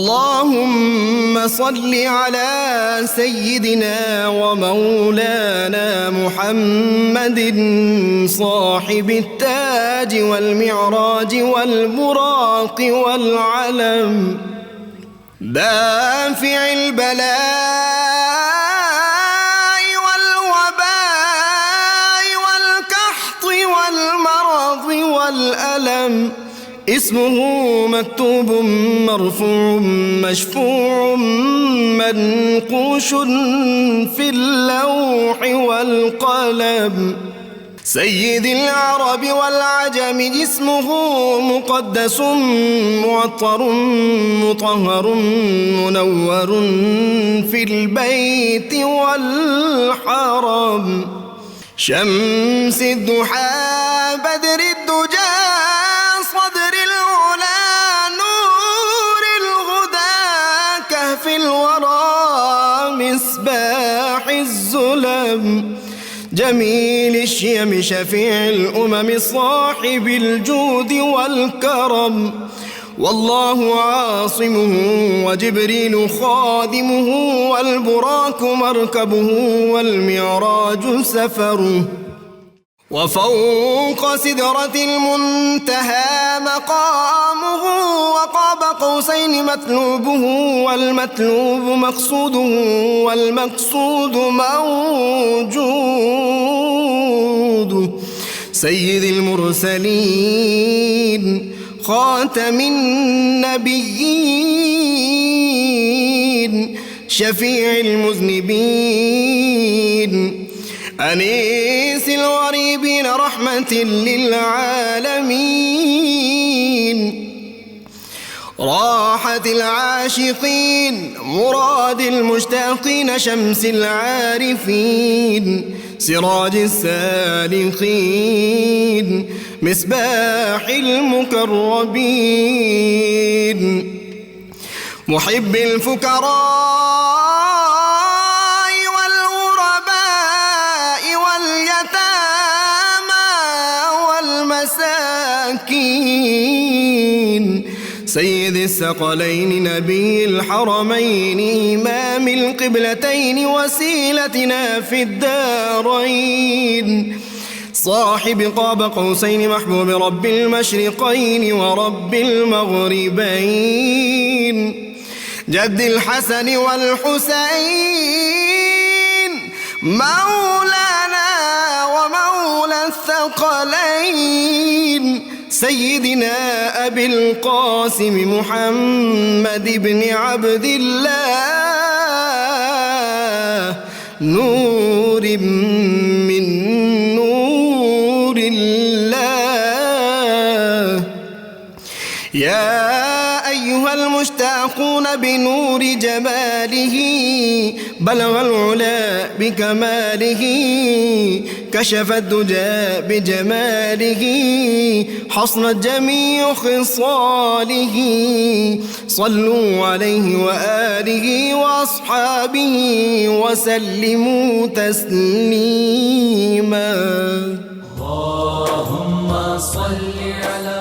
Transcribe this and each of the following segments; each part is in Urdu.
اللهم صل على سيدنا ومولانا محمد صاحب التاج والمعراج والبراق والعلم، دافع البلاء والوباء والكحط والمرض والألم، اسمه مكتوب مرفوع مشفوع منقوش في اللوح والقلم، سيد العرب والعجم، اسمه مقدس معطر مطهر منور في البيت والحرم، شمس الضحى بدر الدجى صدر العلا نور الهدى كهف الورى مصباح الظلم، جميل الشيم شفيع الأمم صاحب الجود والكرم، والله عاصمه وجبريل خادمه والبراك مركبه والمعراج سفره، وفوق سدرة المنتهى مقامه، وقاب قوسين مطلوبه والمطلوب مقصوده والمقصود موجود، سيد المرسلين خاتم النبيين شفيع المذنبين أنيس الغريبين رحمة للعالمين، راحة العاشقين مراد المشتاقين شمس العارفين سراج السالكين مصباح المقربين، محب الفقراء سيد الثقلين نبي الحرمين إمام القبلتين وسيلتنا في الدارين، صاحب قاب قوسين محبوب رب المشرقين ورب المغربين، جد الحسن والحسين مولانا ومولى الثقلين، سيدنا أبي القاسم محمد بن عبد الله نور من نور الله، يا أيها المشتاقون بنور جماله بلغ العلا بكماله، كشف الدجى بجماله حصنت جميع خصاله، صلوا عليه وآله وأصحابه وسلموا تسليما، اللهم صل على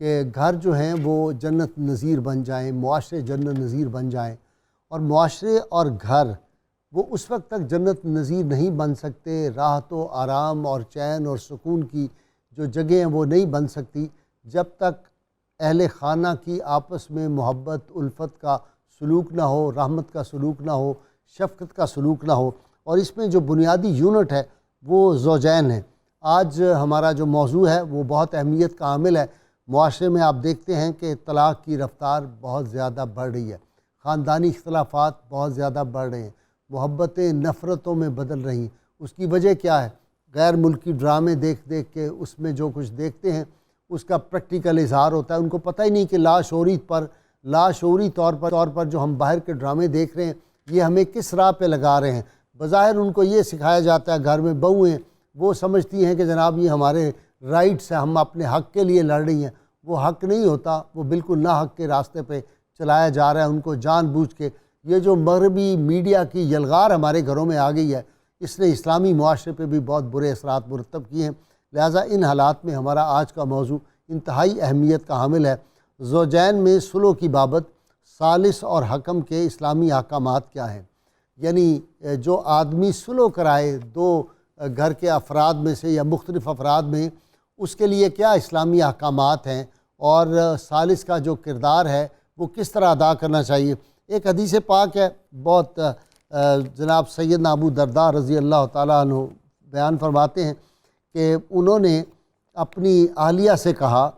کہ گھر جو ہیں وہ جنت نظیر بن جائیں، معاشرے جنت نظیر بن جائیں، اور معاشرے اور گھر وہ اس وقت تک جنت نظیر نہیں بن سکتے، راحت و آرام اور چین اور سکون کی جو جگہیں ہیں وہ نہیں بن سکتی جب تک اہل خانہ کی آپس میں محبت الفت کا سلوک نہ ہو، رحمت کا سلوک نہ ہو، شفقت کا سلوک نہ ہو۔ اور اس میں جو بنیادی یونٹ ہے وہ زوجین ہے۔ آج ہمارا جو موضوع ہے وہ بہت اہمیت کا حامل ہے۔ معاشرے میں آپ دیکھتے ہیں کہ طلاق کی رفتار بہت زیادہ بڑھ رہی ہے، خاندانی اختلافات بہت زیادہ بڑھ رہے ہیں، محبتیں نفرتوں میں بدل رہی ہیں۔ اس کی وجہ کیا ہے؟ غیر ملکی ڈرامے دیکھ دیکھ کے اس میں جو کچھ دیکھتے ہیں اس کا پریکٹیکل اظہار ہوتا ہے۔ ان کو پتہ ہی نہیں کہ لاشعوری طور پر جو ہم باہر کے ڈرامے دیکھ رہے ہیں یہ ہمیں کس راہ پہ لگا رہے ہیں۔ بظاہر ان کو یہ سکھایا جاتا ہے، گھر میں بہویں وہ سمجھتی ہیں کہ جناب یہ ہمارے رائٹس ہیں، ہم اپنے حق کے لیے لڑ رہی ہیں۔ وہ حق نہیں ہوتا، وہ بالکل ناحق کے راستے پہ چلایا جا رہا ہے ان کو جان بوجھ کے۔ یہ جو مغربی میڈیا کی یلغار ہمارے گھروں میں آ گئی ہے اس نے اسلامی معاشرے پہ بھی بہت برے اثرات مرتب کیے ہیں۔ لہٰذا ان حالات میں ہمارا آج کا موضوع انتہائی اہمیت کا حامل ہے۔ زوجین میں صلح کی بابت ثالث اور حکم کے اسلامی احکامات کیا ہیں؟ یعنی جو آدمی صلح کرائے دو گھر کے افراد میں سے یا مختلف افراد میں، اس کے لیے کیا اسلامی احکامات ہیں، اور ثالث کا جو کردار ہے وہ کس طرح ادا کرنا چاہیے۔ ایک حدیث پاک ہے بہت جناب سیدنا ابو درداء رضی اللہ تعالیٰ عنہ بیان فرماتے ہیں کہ انہوں نے اپنی اہلیہ سے کہا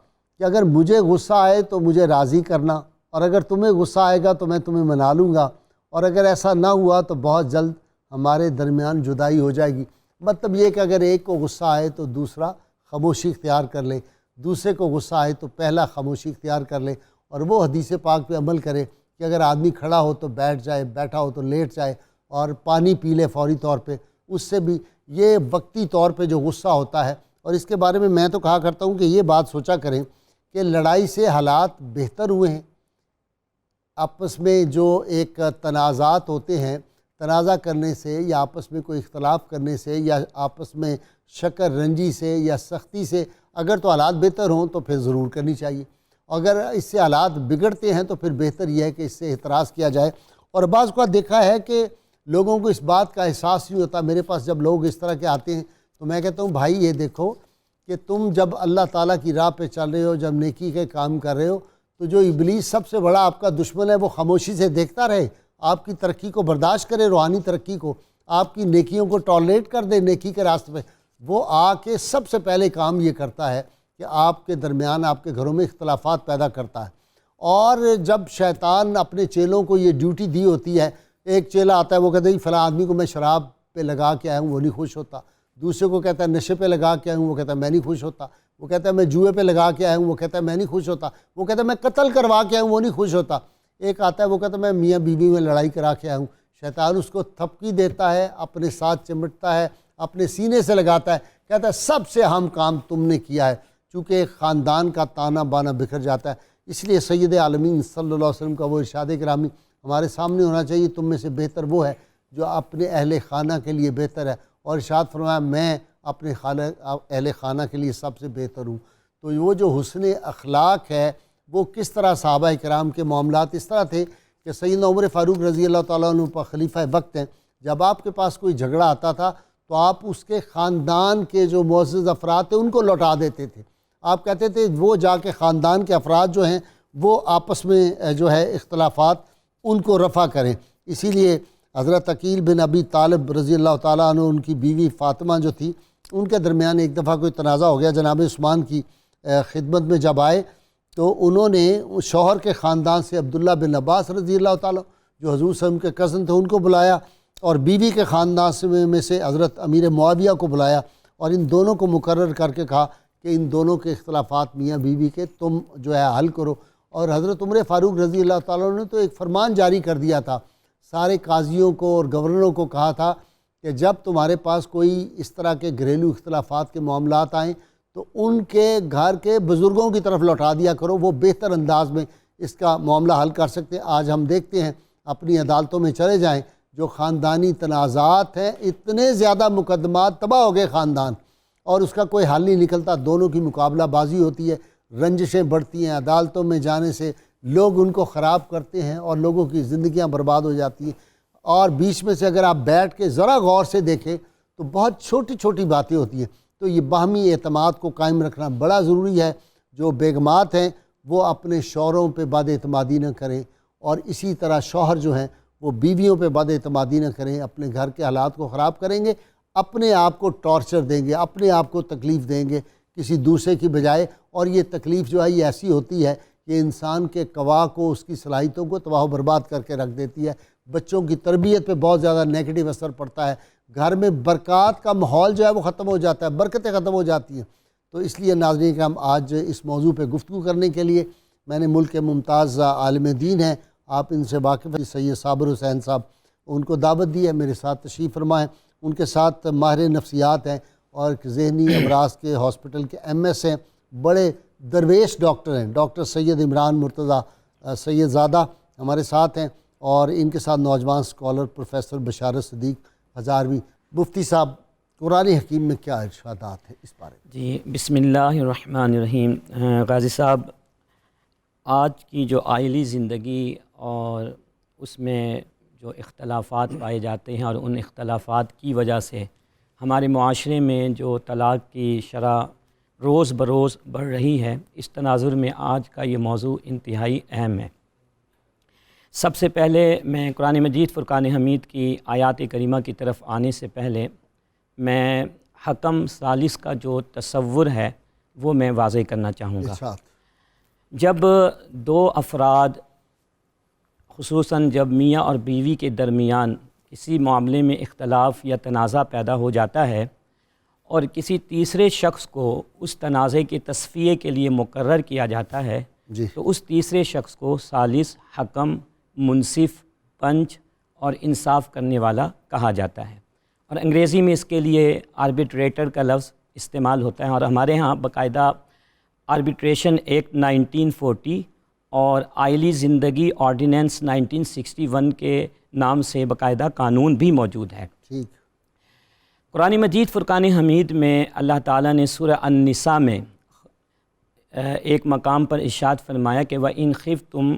کہ اگر مجھے غصہ آئے تو مجھے راضی کرنا، اور اگر تمہیں غصہ آئے گا تو میں تمہیں منا لوں گا، اور اگر ایسا نہ ہوا تو بہت جلد ہمارے درمیان جدائی ہو جائے گی۔ مطلب یہ کہ اگر ایک کو غصہ آئے تو دوسرا خاموشی اختیار کر لے، دوسرے کو غصہ آئے تو پہلا خاموشی اختیار کر لے، اور وہ حدیث پاک پہ عمل کرے کہ اگر آدمی کھڑا ہو تو بیٹھ جائے، بیٹھا ہو تو لیٹ جائے، اور پانی پی لے فوری طور پہ۔ اس سے بھی یہ وقتی طور پہ جو غصہ ہوتا ہے، اور اس کے بارے میں تو کہا کرتا ہوں کہ یہ بات سوچا کریں کہ لڑائی سے حالات بہتر ہوئے ہیں۔ آپس میں جو ایک تنازعات ہوتے ہیں، تنازع کرنے سے یا آپس میں کوئی اختلاف کرنے سے یا آپس میں شکر رنجی سے یا سختی سے اگر تو حالات بہتر ہوں تو پھر ضرور کرنی چاہیے، اگر اس سے حالات بگڑتے ہیں تو پھر بہتر یہ ہے کہ اس سے احتراز کیا جائے۔ اور بعض کو دیکھا ہے کہ لوگوں کو اس بات کا احساس نہیں ہوتا۔ میرے پاس جب لوگ اس طرح کے آتے ہیں تو میں کہتا ہوں بھائی یہ دیکھو کہ تم جب اللہ تعالیٰ کی راہ پہ چل رہے ہو، جب نیکی کے کام کر رہے ہو، تو جو ابلیس سب سے بڑا آپ کا دشمن ہے وہ خاموشی سے دیکھتا رہے، آپ کی ترقی کو برداشت کرے، روحانی ترقی کو، آپ کی نیکیوں کو ٹالریٹ کر دے نیکی کے راستے پہ۔ وہ آ کے سب سے پہلے کام یہ کرتا ہے کہ آپ کے درمیان، آپ کے گھروں میں اختلافات پیدا کرتا ہے۔ اور جب شیطان اپنے چیلوں کو یہ ڈیوٹی دی ہوتی ہے، ایک چیلا آتا ہے وہ کہتا ہے فلاں آدمی کو میں شراب پہ لگا کے آیا ہوں، وہ نہیں خوش ہوتا۔ دوسرے کو کہتا ہے نشے پہ لگا کے آیا ہوں، وہ کہتا ہے میں نہیں خوش ہوتا۔ وہ کہتا ہے میں جوئے پہ لگا کے آیا ہوں، وہ کہتا ہے میں نہیں خوش ہوتا۔ وہ کہتا ہے میں قتل کروا کے آیا ہوں، وہ نہیں خوش ہوتا۔ ایک آتا ہے وہ کہتا ہے میں میاں بیوی میں لڑائی کرا کے آیا ہوں۔ شیطان اس کو تھپکی دیتا ہے، اپنے ساتھ چمٹتا ہے، اپنے سینے سے لگاتا ہے، کہتا ہے سب سے اہم کام تم نے کیا ہے، چونکہ ایک خاندان کا تانا بانا بکھر جاتا ہے۔ اس لیے سید عالمین صلی اللہ علیہ وسلم کا وہ ارشاد گرامی ہمارے سامنے ہونا چاہیے، تم میں سے بہتر وہ ہے جو اپنے اہل خانہ کے لیے بہتر ہے، اور ارشاد فرمایا میں اپنے اہل خانہ کے لیے سب سے بہتر ہوں۔ تو وہ جو حسن اخلاق ہے وہ کس طرح صحابہ کرام کے معاملات اس طرح تھے کہ سیدنا عمر فاروق رضی اللہ تعالیٰ عنہ پر خلیفہ وقت ہیں، جب آپ کے پاس کوئی جھگڑا آتا تھا تو آپ اس کے خاندان کے جو معزز افراد تھے ان کو لوٹا دیتے تھے۔ آپ کہتے تھے وہ جا کے خاندان کے افراد جو ہیں وہ آپس میں جو ہے اختلافات ان کو رفع کریں۔ اسی لیے حضرت عقیل بن ابی طالب رضی اللہ تعالیٰ عنہ، ان کی بیوی فاطمہ جو تھی، ان کے درمیان ایک دفعہ کوئی تنازع ہو گیا۔ جناب عثمان کی خدمت میں جب آئے تو انہوں نے شوہر کے خاندان سے عبداللہ بن عباس رضی اللہ تعالیٰ جو حضور صلی اللہ علیہ وسلم کے کزن تھے ان کو بلایا، اور بیوی کے خاندان میں سے حضرت امیر معاویہ کو بلایا، اور ان دونوں کو مقرر کر کے کہا کہ ان دونوں کے اختلافات میاں بیوی کے تم جو ہے حل کرو۔ اور حضرت عمر فاروق رضی اللہ تعالیٰ نے تو ایک فرمان جاری کر دیا تھا، سارے قاضیوں کو اور گورنروں کو کہا تھا کہ جب تمہارے پاس کوئی اس طرح کے گھریلو اختلافات کے معاملات آئیں تو ان کے گھر کے بزرگوں کی طرف لوٹا دیا کرو، وہ بہتر انداز میں اس کا معاملہ حل کر سکتے ہیں۔ آج ہم دیکھتے ہیں اپنی عدالتوں میں چلے جائیں، جو خاندانی تنازعات ہیں، اتنے زیادہ مقدمات، تباہ ہو گئے خاندان، اور اس کا کوئی حل نہیں نکلتا، دونوں کی مقابلہ بازی ہوتی ہے۔ رنجشیں بڑھتی ہیں، عدالتوں میں جانے سے لوگ ان کو خراب کرتے ہیں اور لوگوں کی زندگیاں برباد ہو جاتی ہیں۔ اور بیچ میں سے اگر آپ بیٹھ کے ذرا غور سے دیکھیں تو بہت چھوٹی چھوٹی باتیں ہوتی ہیں۔ تو یہ باہمی اعتماد کو قائم رکھنا بڑا ضروری ہے۔ جو بیگمات ہیں وہ اپنے شوہروں پہ بد اعتمادی نہ کریں، اور اسی طرح شوہر جو ہیں وہ بیویوں پہ بد اعتمادی نہ کریں۔ اپنے گھر کے حالات کو خراب کریں گے، اپنے آپ کو ٹارچر دیں گے، اپنے آپ کو تکلیف دیں گے کسی دوسرے کی بجائے، اور یہ تکلیف جو ہے یہ ایسی ہوتی ہے کہ انسان کے قوا کو، اس کی صلاحیتوں کو تباہ و برباد کر کے رکھ دیتی ہے۔ بچوں کی تربیت پہ بہت زیادہ نیگیٹو اثر پڑتا ہے، گھر میں برکات کا ماحول جو ہے وہ ختم ہو جاتا ہے، برکتیں ختم ہو جاتی ہیں۔ تو اس لیے ناظرین کرام، آج اس موضوع پہ گفتگو کرنے کے لیے میں نے ملک کے ممتاز عالم دین ہیں، آپ ان سے واقف ہیں، سید صابر حسین صاحب، ان کو دعوت دی ہے، میرے ساتھ تشریف فرما ہیں۔ ان کے ساتھ ماہر نفسیات ہیں اور ذہنی امراض کے ہاسپٹل کے MS ہیں، بڑے درویش ڈاکٹر ہیں، ڈاکٹر سید عمران مرتضیٰ سید زادہ ہمارے ساتھ ہیں، اور ان کے ساتھ نوجوان اسکالر پروفیسر بشارت صدیق ہزاروی۔ مفتی صاحب، قرآن حکیم میں کیا ارشادات ہیں اس بارے میں؟ جی، بسم اللہ الرحمن الرحیم۔ غازی صاحب، آج کی جو آئلی زندگی اور اس میں جو اختلافات پائے جاتے ہیں، اور ان اختلافات کی وجہ سے ہمارے معاشرے میں جو طلاق کی شرح روز بروز بڑھ رہی ہے، اس تناظر میں آج کا یہ موضوع انتہائی اہم ہے۔ سب سے پہلے میں قرآن مجید فرقان حمید کی آیات کریمہ کی طرف آنے سے پہلے میں حکم ثالث کا جو تصور ہے وہ میں واضح کرنا چاہوں گا۔ ارشاد۔ جب دو افراد، خصوصاً جب میاں اور بیوی کے درمیان کسی معاملے میں اختلاف یا تنازع پیدا ہو جاتا ہے اور کسی تیسرے شخص کو اس تنازع کے تصفیے کے لیے مقرر کیا جاتا ہے، جی، تو اس تیسرے شخص کو ثالث، حکم، منصف، پنچ اور انصاف کرنے والا کہا جاتا ہے، اور انگریزی میں اس کے لیے آربیٹریٹر کا لفظ استعمال ہوتا ہے، اور ہمارے ہاں باقاعدہ آربیٹریشن ایکٹ 1940 اور آئلی زندگی آرڈیننس 1961 کے نام سے باقاعدہ قانون بھی موجود ہے۔ ٹھیک۔ قرآن مجید فرقان حمید میں اللہ تعالیٰ نے سورہ النساء میں ایک مقام پر ارشاد فرمایا کہ وَإِنْ خِفْتُمْ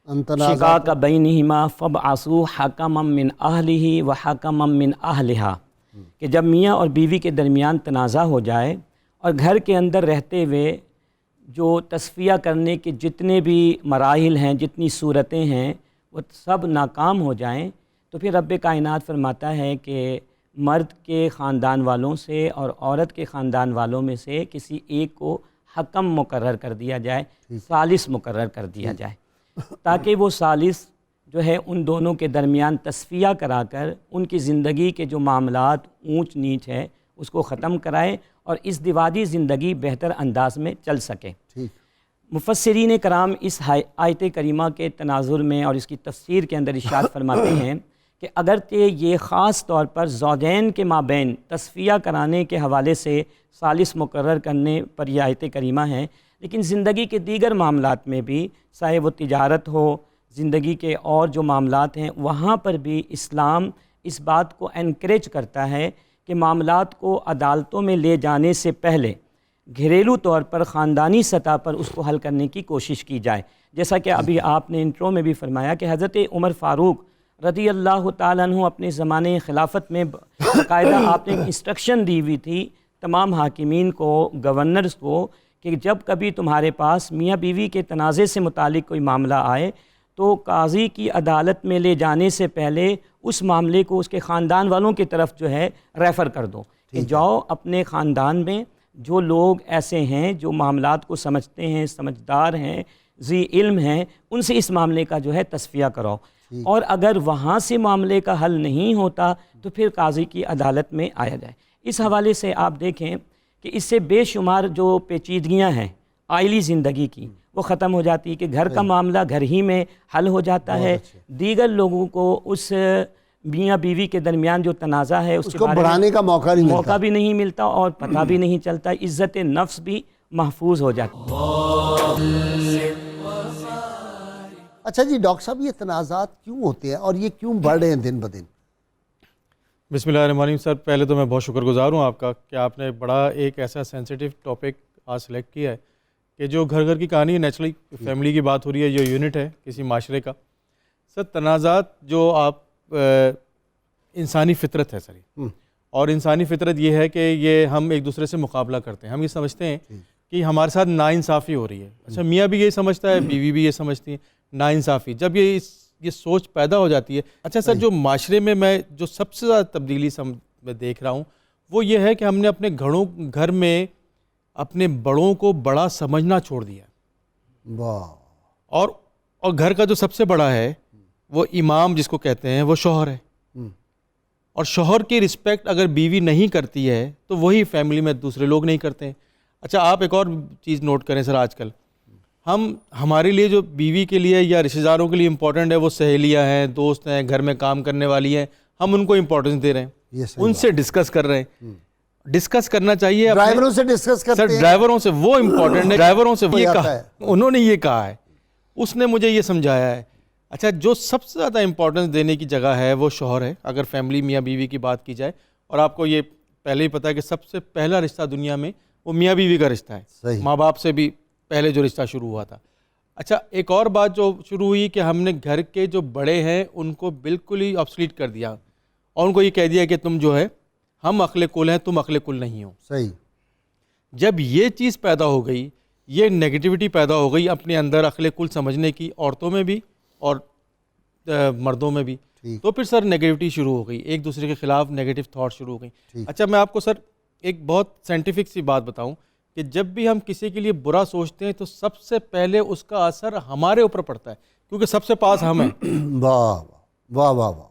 شِقَاقَ بَيْنِهِمَا فَابْعَثُوا حَكَمًا مِّنْ أَهْلِهِ وَحَكَمًا مِّنْ أَهْلِهَا، کہ جب میاں اور بیوی کے درمیان تنازع ہو جائے اور گھر کے اندر رہتے ہوئے جو تصفیہ کرنے کے جتنے بھی مراحل ہیں، جتنی صورتیں ہیں، وہ سب ناکام ہو جائیں، تو پھر رب کائنات فرماتا ہے کہ مرد کے خاندان والوں سے اور عورت کے خاندان والوں میں سے کسی ایک کو حکم مقرر کر دیا جائے، ثالث مقرر کر دیا جائے، تاکہ وہ ثالث جو ہے ان دونوں کے درمیان تصفیہ کرا کر ان کی زندگی کے جو معاملات اونچ نیچ ہے اس کو ختم کرائے اور اس ازدواجی زندگی بہتر انداز میں چل سکے۔ مفسرین کرام اس آیت کریمہ کے تناظر میں اور اس کی تفسیر کے اندر ارشاد فرماتے ہیں کہ اگرچہ یہ خاص طور پر زوجین کے مابین تصفیہ کرانے کے حوالے سے ثالث مقرر کرنے پر یہ آیت کریمہ ہے، لیکن زندگی کے دیگر معاملات میں بھی، چاہے وہ تجارت ہو، زندگی کے اور جو معاملات ہیں، وہاں پر بھی اسلام اس بات کو انکریج کرتا ہے کہ معاملات کو عدالتوں میں لے جانے سے پہلے گھریلو طور پر خاندانی سطح پر اس کو حل کرنے کی کوشش کی جائے، جیسا کہ ابھی آپ نے انٹرو میں بھی فرمایا کہ حضرت عمر فاروق رضی اللہ تعالیٰ عنہ اپنے زمانے خلافت میں باقاعدہ آپ نے انسٹرکشن دی ہوئی تھی تمام حاکمین کو، گورنرز کو، کہ جب کبھی تمہارے پاس میاں بیوی کے تنازع سے متعلق کوئی معاملہ آئے تو قاضی کی عدالت میں لے جانے سے پہلے اس معاملے کو اس کے خاندان والوں کی طرف جو ہے ریفر کر دو، کہ جاؤ اپنے خاندان میں جو لوگ ایسے ہیں جو معاملات کو سمجھتے ہیں، سمجھدار ہیں، ذی علم ہیں، ان سے اس معاملے کا جو ہے تصفیہ کراؤ، اور اگر وہاں سے معاملے کا حل نہیں ہوتا تو پھر قاضی کی عدالت میں آیا جائے۔ اس حوالے سے آپ دیکھیں کہ اس سے بے شمار جو پیچیدگیاں ہیں آئلی زندگی کی وہ ختم ہو جاتی ہے، کہ گھر کا معاملہ گھر ہی میں حل ہو جاتا ہے، دیگر لوگوں کو اس میاں بیوی کے درمیان جو تنازع ہے اس کو بڑھانے کا موقع بھی نہیں ملتا اور پتہ بھی نہیں چلتا، عزت نفس بھی محفوظ ہو جاتی۔ اچھا جی ڈاکٹر صاحب، یہ تنازعات کیوں ہوتے ہیں اور یہ کیوں بڑھ رہے ہیں دن بدن؟ بسم اللہ الرحمن الرحیم۔ سر پہلے تو میں بہت شکر گزار ہوں آپ کا کہ آپ نے بڑا ایک ایسا سینسیٹیو ٹاپک آج سلیکٹ کیا ہے کہ جو گھر گھر کی کہانی ہے، نیچرلی فیملی کی بات ہو رہی ہے، جو یونٹ ہے کسی معاشرے کا. سر تنازعات جو آپ انسانی فطرت ہے سر یہ، اور انسانی فطرت یہ ہے کہ یہ ہم ایک دوسرے سے مقابلہ کرتے ہیں. ہم یہ سمجھتے ہیں کہ ہمارے ساتھ ناانصافی ہو رہی ہے. اچھا میاں بھی یہ سمجھتا ہے، بیوی بھی یہ سمجھتی ہے ناانصافی. جب یہ سوچ پیدا ہو جاتی ہے. اچھا سر جو معاشرے میں جو سب سے زیادہ تبدیلی میں دیکھ رہا ہوں وہ یہ ہے کہ ہم نے اپنے گھر میں اپنے بڑوں کو بڑا سمجھنا چھوڑ دیا. اور گھر کا جو سب سے بڑا ہے وہ امام جس کو کہتے ہیں وہ شوہر ہے. اور شوہر کی رسپیکٹ اگر بیوی نہیں کرتی ہے تو وہی فیملی میں دوسرے لوگ نہیں کرتے ہیں. اچھا آپ ایک اور چیز نوٹ کریں سر، آج کل ہمارے لیے جو بیوی کے لیے یا رشتہ داروں کے لیے امپورٹنٹ ہے وہ سہیلیاں ہیں، دوست ہیں، گھر میں کام کرنے والی ہیں، ہم ان کو امپورٹنس دے رہے ہیں، ان سے ڈسکس کر رہے ہیں. ڈسکس کرنا چاہیے، ڈرائیوروں سے ڈسکس کرتے ہیں سر. ڈرائیوروں سے وہ امپورٹنٹ ہے، ڈرائیوروں سے یہ کہا، انہوں نے یہ کہا ہے، اس نے مجھے یہ سمجھایا ہے. اچھا جو سب سے زیادہ امپورٹنس دینے کی جگہ ہے وہ شوہر ہے اگر فیملی میاں بیوی کی بات کی جائے. اور آپ کو یہ پہلے ہی پتہ ہے کہ سب سے پہلا رشتہ دنیا میں وہ میاں بیوی کا رشتہ ہے، ماں باپ سے بھی پہلے جو رشتہ شروع ہوا تھا. اچھا ایک اور بات جو شروع ہوئی کہ ہم نے گھر کے جو بڑے ہیں ان کو بالکل ہی آبسلیٹ کر دیا اور ان کو یہ کہہ دیا کہ تم جو ہے ہم عقل کل ہیں، تم عقل کل نہیں ہو. صحیح. جب یہ چیز پیدا ہو گئی، یہ نیگیٹیوٹی پیدا ہو گئی اپنے اندر عقل کل سمجھنے کی، عورتوں میں بھی اور مردوں میں بھی، تو پھر سر نیگیٹیوٹی شروع ہو گئی، ایک دوسرے کے خلاف نیگیٹو تھاٹ شروع ہو گئی. اچھا میں آپ کو سر ایک بہت سائنٹیفک سی بات بتاؤں کہ جب بھی ہم کسی کے لیے برا سوچتے ہیں تو سب سے پہلے اس کا اثر ہمارے اوپر پڑتا ہے، کیونکہ سب سے پاس ہم ہیں. واہ واہ واہ واہ.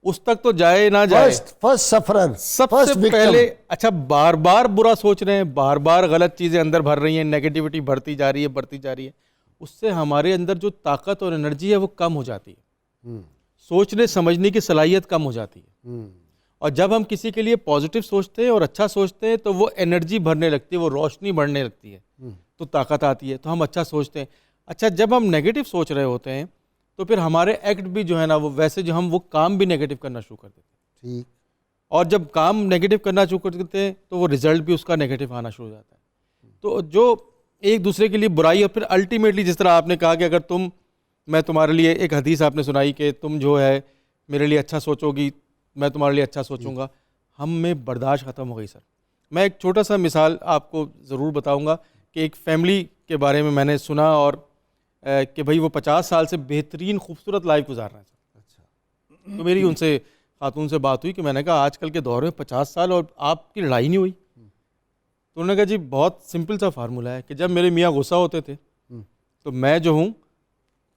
اس تک تو جائے نہ جائے، فرسٹ سفرر، سب سے پہلے. اچھا بار بار برا سوچ رہے ہیں، بار بار غلط چیزیں اندر بھر رہی ہیں، نیگیٹیوٹی بڑھتی جا رہی ہے، اس سے ہمارے اندر جو طاقت اور انرجی ہے وہ کم ہو جاتی ہے، سوچنے سمجھنے کی صلاحیت کم ہو جاتی ہے. اور جب ہم کسی کے لیے پازیٹیو سوچتے ہیں اور اچھا سوچتے ہیں تو وہ انرجی بھرنے لگتی ہے، وہ روشنی بڑھنے لگتی ہے، تو طاقت آتی ہے، تو ہم اچھا سوچتے ہیں. اچھا جب ہم نیگیٹو سوچ رہے ہوتے ہیں تو پھر ہمارے ایکٹ بھی جو ہے نا وہ ویسے جو ہم وہ کام بھی نیگیٹو کرنا شروع کر دیتے ہیں. اور جب کام نیگیٹو کرنا شروع کر دیتے ہیں تو وہ رزلٹ بھی اس کا نیگیٹو آنا شروع ہو جاتا ہے. تو جو ایک دوسرے کے لیے برائی، اور پھر الٹیمیٹلی جس طرح آپ نے کہا کہ اگر میں تمہارے لیے ایک حدیث آپ نے سنائی کہ تم جو ہے میرے لیے اچھا سوچو گی میں تمہارے لیے اچھا سوچوں گا، ہم میں برداشت ختم ہو گئی سر. میں ایک چھوٹا سا مثال آپ کو ضرور بتاؤں گا کہ ایک فیملی کے بارے میں نے سنا، اور کہ بھئی وہ 50 سال سے بہترین خوبصورت لائف گزار رہے ہیں سر. اچھا تو میری ان سے خاتون سے بات ہوئی کہ میں نے کہا آج کل کے دور میں 50 سال اور آپ کی لڑائی نہیں ہوئی؟ تو انہوں نے کہا جی بہت سمپل سا فارمولہ ہے کہ جب میرے میاں غصہ ہوتے تھے تو میں جو ہوں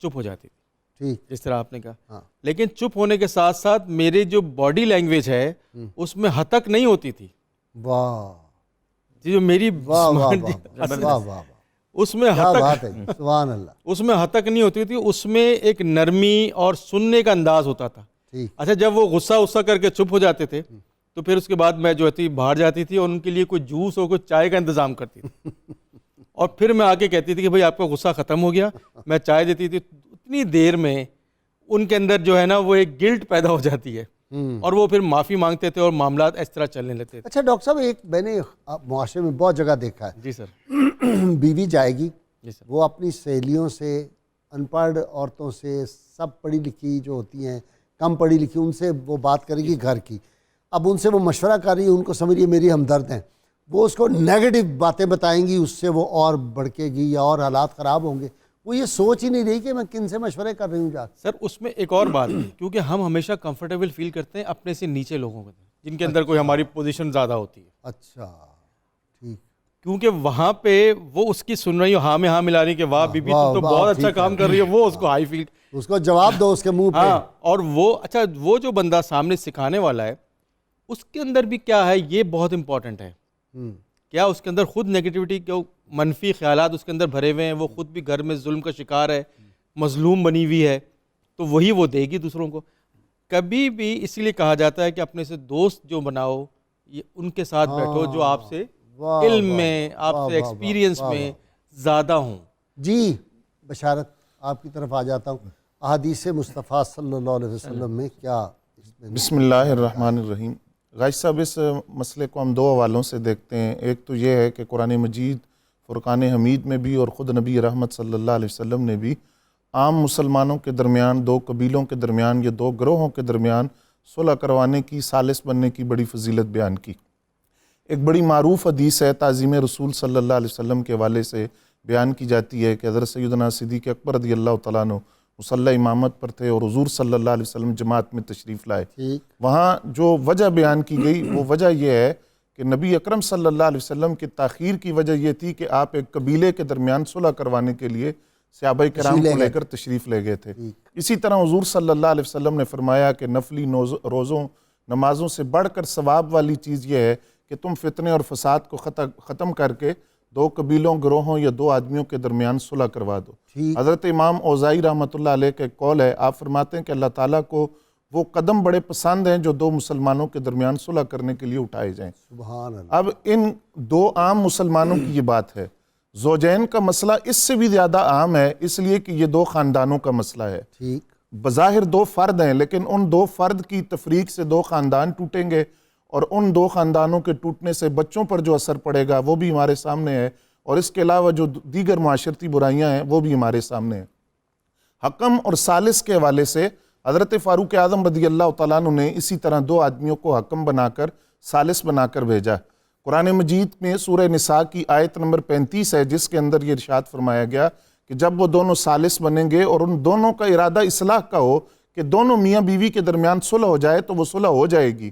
چپ ہو جاتی تھی، جس طرح آپ نے کہا، لیکن چپ ہونے کے ساتھ ساتھ میری جو باڈی لینگویج ہے اس میں ہتک نہیں ہوتی تھی. واہ جی جو میری اس میں سبحان اللہ، اس میں ہتک نہیں ہوتی تھی، اس میں ایک نرمی اور سننے کا انداز ہوتا تھا. اچھا جب وہ غصہ کر کے چپ ہو جاتے تھے تو پھر اس کے بعد میں جو تھی باہر جاتی تھی اور ان کے لیے کوئی جوس اور کوئی چائے کا انتظام کرتی تھی، اور پھر میں آ کے کہتی تھی کہ بھئی آپ کا غصہ ختم ہو گیا، میں چائے دیتی تھی. اتنی دیر میں ان کے اندر جو ہے نا وہ ایک گلٹ پیدا ہو جاتی ہے اور وہ پھر معافی مانگتے تھے اور معاملات اس طرح چلنے لگتے تھے. اچھا ڈاکٹر صاحب ایک میں نے معاشرے میں بہت جگہ دیکھا ہے. جی سر. بیوی جائے گی، جی سر. وہ اپنی سہیلیوں سے، ان پڑھ عورتوں سے، سب پڑھی لکھی جو ہوتی ہیں، کم پڑھی لکھی، ان سے وہ بات کرے گی گھر کی. اب ان سے وہ مشورہ کر رہی ہے، ان کو سمجھ رہی ہے میری ہمدرد ہیں، وہ اس کو نیگیٹو باتیں بتائیں گی، اس سے وہ اور بڑھکے گی یا اور حالات خراب ہوں گے. وہ یہ سوچ ہی نہیں رہی کہ میں کن سے مشورے کر رہی ہوں جا. سر اس میں ایک اور بات ہے، کیونکہ ہم ہمیشہ کمفرٹیبل فیل کرتے ہیں اپنے سے نیچے لوگوں کے جن کے اندر کوئی ہماری پوزیشن زیادہ ہوتی ہے. اچھا ٹھیک. کیونکہ وہاں پہ وہ اس کی سن رہی ہو، ہاں میں ہاں ملا رہی کہ واہ بی بی تم تو بہت اچھا کام کر رہی ہے، وہ اس کو ہائی فیل، اس کو جواب دو اس کے منہ پہ. ہاں. اور وہ اچھا وہ جو بندہ سامنے سکھانے والا ہے اس کے اندر بھی کیا ہے، یہ بہت امپورٹنٹ ہے. کیا اس کے اندر خود نیگیٹیوٹی کے منفی خیالات اس کے اندر بھرے ہوئے ہیں، وہ خود بھی گھر میں ظلم کا شکار ہے، مظلوم بنی ہوئی ہے، تو وہی وہ دے گی دوسروں کو. کبھی بھی اسی لیے کہا جاتا ہے کہ اپنے سے دوست جو بناؤ یہ ان کے ساتھ بیٹھو جو آپ سے علم میں، آپ سے ایکسپیرینس میں زیادہ ہوں. جی بشارت آپ کی طرف آ جاتا ہوں. احادیث مصطفیٰ صلی اللہ علیہ وسلم میں کیا؟ بسم اللہ الرحمن الرحیم. غازی صاحب اس مسئلے کو ہم دو حوالوں سے دیکھتے ہیں. ایک تو یہ ہے کہ قرآن مجید فرقان حمید میں بھی اور خود نبی رحمت صلی اللہ علیہ وسلم نے بھی عام مسلمانوں کے درمیان، دو قبیلوں کے درمیان یا دو گروہوں کے درمیان صلح کروانے کی، ثالث بننے کی بڑی فضیلت بیان کی۔ ایک بڑی معروف حدیث ہے، تعظیم رسول صلی اللہ علیہ وسلم کے حوالے سے بیان کی جاتی ہے کہ حضرت سیدنا صدیق اکبر رضی اللہ تعالیٰ عنہ مصلی امامت پر تھے اور حضور صلی اللہ علیہ وسلم جماعت میں تشریف لائے۔ وہاں جو وجہ بیان کی گئی وہ وجہ یہ ہے کہ نبی اکرم صلی اللہ علیہ وسلم کی تاخیر کی وجہ یہ تھی کہ آپ ایک قبیلے کے درمیان صلح کروانے کے لیے صحابہ کرام کو لے کر تشریف لے گئے تھے۔ اسی طرح حضور صلی اللہ علیہ وسلم نے فرمایا کہ نفلی روزوں نمازوں سے بڑھ کر ثواب والی چیز یہ ہے کہ تم فتنے اور فساد کو ختم کر کے دو قبیلوں، گروہوں یا دو آدمیوں کے درمیان صلح کروا دو۔ حضرت امام اوزائی رحمۃ اللہ علیہ کا ایک قول ہے، آپ فرماتے ہیں کہ اللہ تعالیٰ کو وہ قدم بڑے پسند ہیں جو دو مسلمانوں کے درمیان صلح کرنے کے لیے اٹھائے جائیں۔ سبحان اللہ۔ اب ان دو عام مسلمانوں کی یہ بات ہے، زوجین کا مسئلہ اس سے بھی زیادہ عام ہے، اس لیے کہ یہ دو خاندانوں کا مسئلہ ہے۔ بظاہر دو فرد ہیں لیکن ان دو فرد کی تفریق سے دو خاندان ٹوٹیں گے، اور ان دو خاندانوں کے ٹوٹنے سے بچوں پر جو اثر پڑے گا وہ بھی ہمارے سامنے ہے، اور اس کے علاوہ جو دیگر معاشرتی برائیاں ہیں وہ بھی ہمارے سامنے ہیں۔ حکم اور ثالث کے حوالے سے حضرت فاروق اعظم رضی اللہ تعالیٰ عنہ نے اسی طرح دو آدمیوں کو حکم بنا کر ثالث بنا کر بھیجا۔ قرآن مجید میں سورہ نساء کی آیت نمبر 35 ہے جس کے اندر یہ ارشاد فرمایا گیا کہ جب وہ دونوں ثالث بنیں گے اور ان دونوں کا ارادہ اصلاح کا ہو کہ دونوں میاں بیوی کے درمیان صلح ہو جائے تو وہ صلح ہو جائے گی۔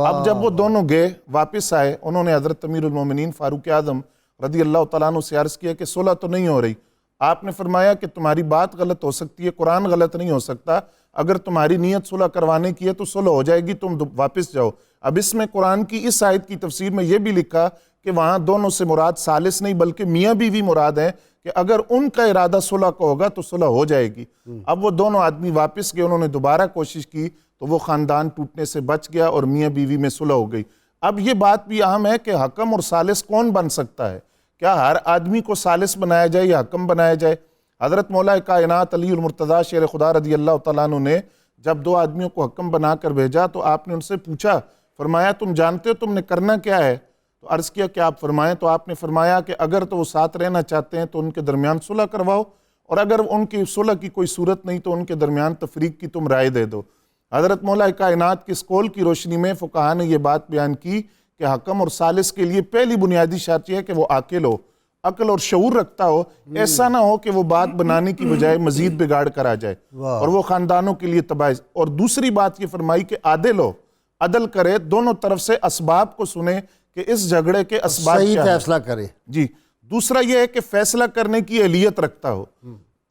اب جب وہ دونوں گئے واپس آئے، انہوں نے حضرت امیر المومنین فاروق اعظم رضی اللہ تعالیٰ عنہ سے عرض کیا کہ صلح تو نہیں ہو رہی۔ آپ نے فرمایا کہ تمہاری بات غلط ہو سکتی ہے، قرآن غلط نہیں ہو سکتا، اگر تمہاری نیت صلح کروانے کی ہے تو صلح ہو جائے گی، تم واپس جاؤ۔ اب اس میں قرآن کی اس آیت کی تفسیر میں یہ بھی لکھا کہ وہاں دونوں سے مراد ثالث نہیں بلکہ میاں بیوی مراد ہیں، کہ اگر ان کا ارادہ صلح کا ہوگا تو صلح ہو جائے گی۔ اب وہ دونوں آدمی واپس گئے، انہوں نے دوبارہ کوشش کی تو وہ خاندان ٹوٹنے سے بچ گیا اور میاں بیوی میں صلح ہو گئی۔ اب یہ بات بھی اہم ہے کہ حکم اور ثالث کون بن سکتا ہے؟ کیا ہر آدمی کو ثالث بنایا جائے یا حکم بنایا جائے؟ حضرت مولا کائنات علی المرتضیٰ شیر خدا رضی اللہ تعالیٰ عنہ نے جب دو آدمیوں کو حکم بنا کر بھیجا تو آپ نے ان سے پوچھا، فرمایا تم جانتے ہو تم نے کرنا کیا ہے؟ تو عرض کیا کہ آپ فرمائیں، تو آپ نے فرمایا کہ اگر تو وہ ساتھ رہنا چاہتے ہیں تو ان کے درمیان صلح کرواؤ، اور اگر ان کی صلح کی کوئی صورت نہیں تو ان کے درمیان تفریق کی تم رائے دے دو۔ حضرت مولا کائنات کی اس قول کی روشنی میں فقہاء نے یہ بات بیان کی کہ حکم اور ثالث کے لیے پہلی بنیادی شرط یہ ہے کہ وہ عاقل ہو، عقل اور شعور رکھتا ہو، ایسا نہ ہو کہ وہ بات بنانے کی بجائے مزید بگاڑ کر آ جائے اور وہ خاندانوں کے لیے تباہ۔ اور دوسری بات یہ فرمائی کہ عادل ہو، عدل کرے، دونوں طرف سے اسباب کو سنے کہ اس جھگڑے کے اسباب صحیح کیا ہیں۔ فیصلہ کرے۔ جی، دوسرا یہ ہے کہ فیصلہ کرنے کی اہلیت رکھتا ہو،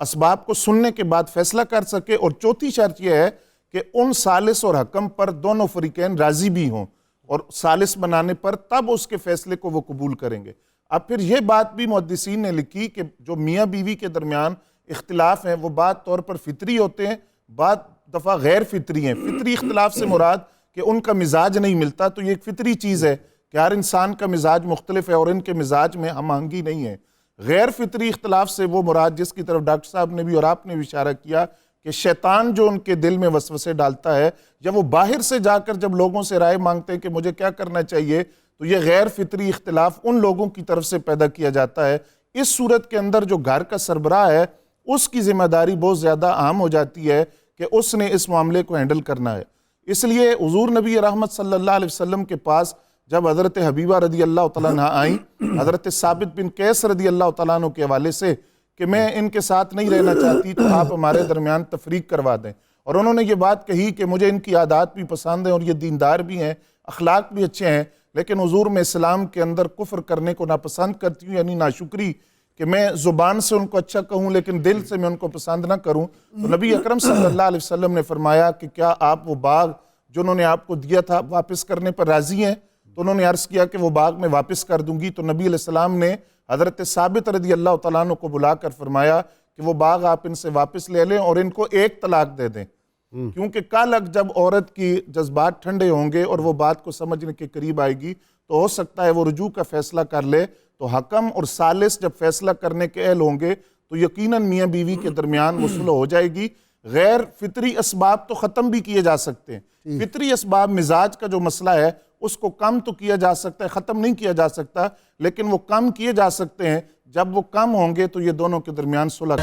اسباب کو سننے کے بعد فیصلہ کر سکے۔ اور چوتھی شرط یہ ہے کہ ان ثالث اور حکم پر دونوں فریقین راضی بھی ہوں، اور ثالث بنانے پر تب اس کے فیصلے کو وہ قبول کریں گے۔ اب پھر یہ بات بھی محدثین نے لکھی کہ جو میاں بیوی کے درمیان اختلاف ہیں وہ بعض طور پر فطری ہوتے ہیں، بعض دفعہ غیر فطری ہیں۔ فطری اختلاف سے مراد کہ ان کا مزاج نہیں ملتا، تو یہ ایک فطری چیز ہے کہ ہر انسان کا مزاج مختلف ہے اور ان کے مزاج میں ہم آہنگی نہیں ہے۔ غیر فطری اختلاف سے وہ مراد جس کی طرف ڈاکٹر صاحب نے بھی اور آپ نے بھی اشارہ کیا کہ شیطان جو ان کے دل میں وسوسے ڈالتا ہے، جب وہ باہر سے جا کر جب لوگوں سے رائے مانگتے ہیں کہ مجھے کیا کرنا چاہیے، تو یہ غیر فطری اختلاف ان لوگوں کی طرف سے پیدا کیا جاتا ہے۔ اس صورت کے اندر جو گھر کا سربراہ ہے اس کی ذمہ داری بہت زیادہ عام ہو جاتی ہے کہ اس نے اس معاملے کو ہینڈل کرنا ہے۔ اس لیے حضور نبی رحمت صلی اللہ علیہ وسلم کے پاس جب حضرت حبیبہ رضی اللہ تعالیٰ عنہ آئیں حضرت ثابت بن قیس رضی اللہ تعالیٰ عنہ کے حوالے سے کہ میں ان کے ساتھ نہیں رہنا چاہتی تو آپ ہمارے درمیان تفریق کروا دیں، اور انہوں نے یہ بات کہی کہ مجھے ان کی عادات بھی پسند ہیں اور یہ دیندار بھی ہیں، اخلاق بھی اچھے ہیں، لیکن حضور میں اسلام کے اندر کفر کرنے کو ناپسند کرتی ہوں، یعنی ناشکری، کہ میں زبان سے ان کو اچھا کہوں لیکن دل سے میں ان کو پسند نہ کروں۔ تو نبی اکرم صلی اللہ علیہ وسلم نے فرمایا کہ کیا آپ وہ باغ جو انہوں نے آپ کو دیا تھا واپس کرنے پر راضی ہیں؟ تو انہوں نے عرض کیا کہ وہ باغ میں واپس کر دوں گی۔ تو نبی علیہ السلام نے حضرت ثابت رضی اللہ تعالیٰ عنہ کو بلا کر فرمایا کہ وہ باغ آپ ان سے واپس لے لیں اور ان کو ایک طلاق دے دیں، کیونکہ کل جب عورت کی جذبات ٹھنڈے ہوں گے اور وہ بات کو سمجھنے کے قریب آئے گی تو ہو سکتا ہے وہ رجوع کا فیصلہ کر لے۔ تو حکم اور ثالث جب فیصلہ کرنے کے اہل ہوں گے تو یقیناً میاں بیوی کے درمیان وہ صلح ہو جائے گی۔ غیر فطری اسباب تو ختم بھی کیے جا سکتے ہیں، فطری اسباب مزاج کا جو مسئلہ ہے اس کو کم تو کیا جا سکتا ہے، ختم نہیں کیا جا سکتا، لیکن وہ کم کیے جا سکتے ہیں جب وہ کم ہوں گے تو یہ دونوں کے درمیان صلح.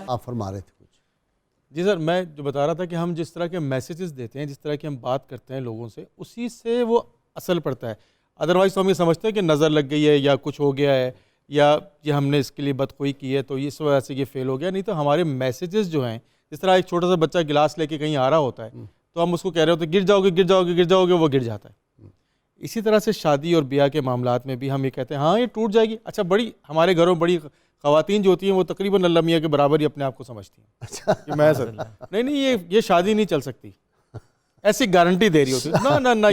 آپ فرما رہے تھے کچھ. جی سر، میں جو بتا رہا تھا کہ ہم جس طرح کے میسیجز دیتے ہیں، جس طرح کی ہم بات کرتے ہیں لوگوں سے، اسی سے وہ اثر پڑتا ہے. ادروائز تو ہم یہ سمجھتے ہیں کہ نظر لگ گئی ہے یا کچھ ہو گیا ہے یا یہ ہم نے اس کے لیے بدخوئی کی ہے تو اس وجہ سے یہ فیل ہو گیا. نہیں تو ہمارے میسیجز جو ہیں، جس طرح ایک چھوٹا سا بچہ گلاس لے کے کہیں آ رہا ہوتا ہے تو ہم اس کو کہہ رہے ہوتے ہیں گر جاؤ گے گر جاؤ گے گر جاؤ گے، وہ گر جاتا ہے. اسی طرح سے شادی اور بیاہ کے معاملات میں بھی ہم یہ کہتے ہیں ہاں یہ ٹوٹ جائے گی. اچھا، بڑی ہمارے گھروں بڑی خواتین جو ہوتی ہیں وہ تقریباً اللہ میاں کے برابر ہی اپنے آپ کو سمجھتی ہیں کہ میں سر نہیں یہ شادی نہیں چل سکتی، ایسی گارنٹی دے رہی ہوتی ہے. نہ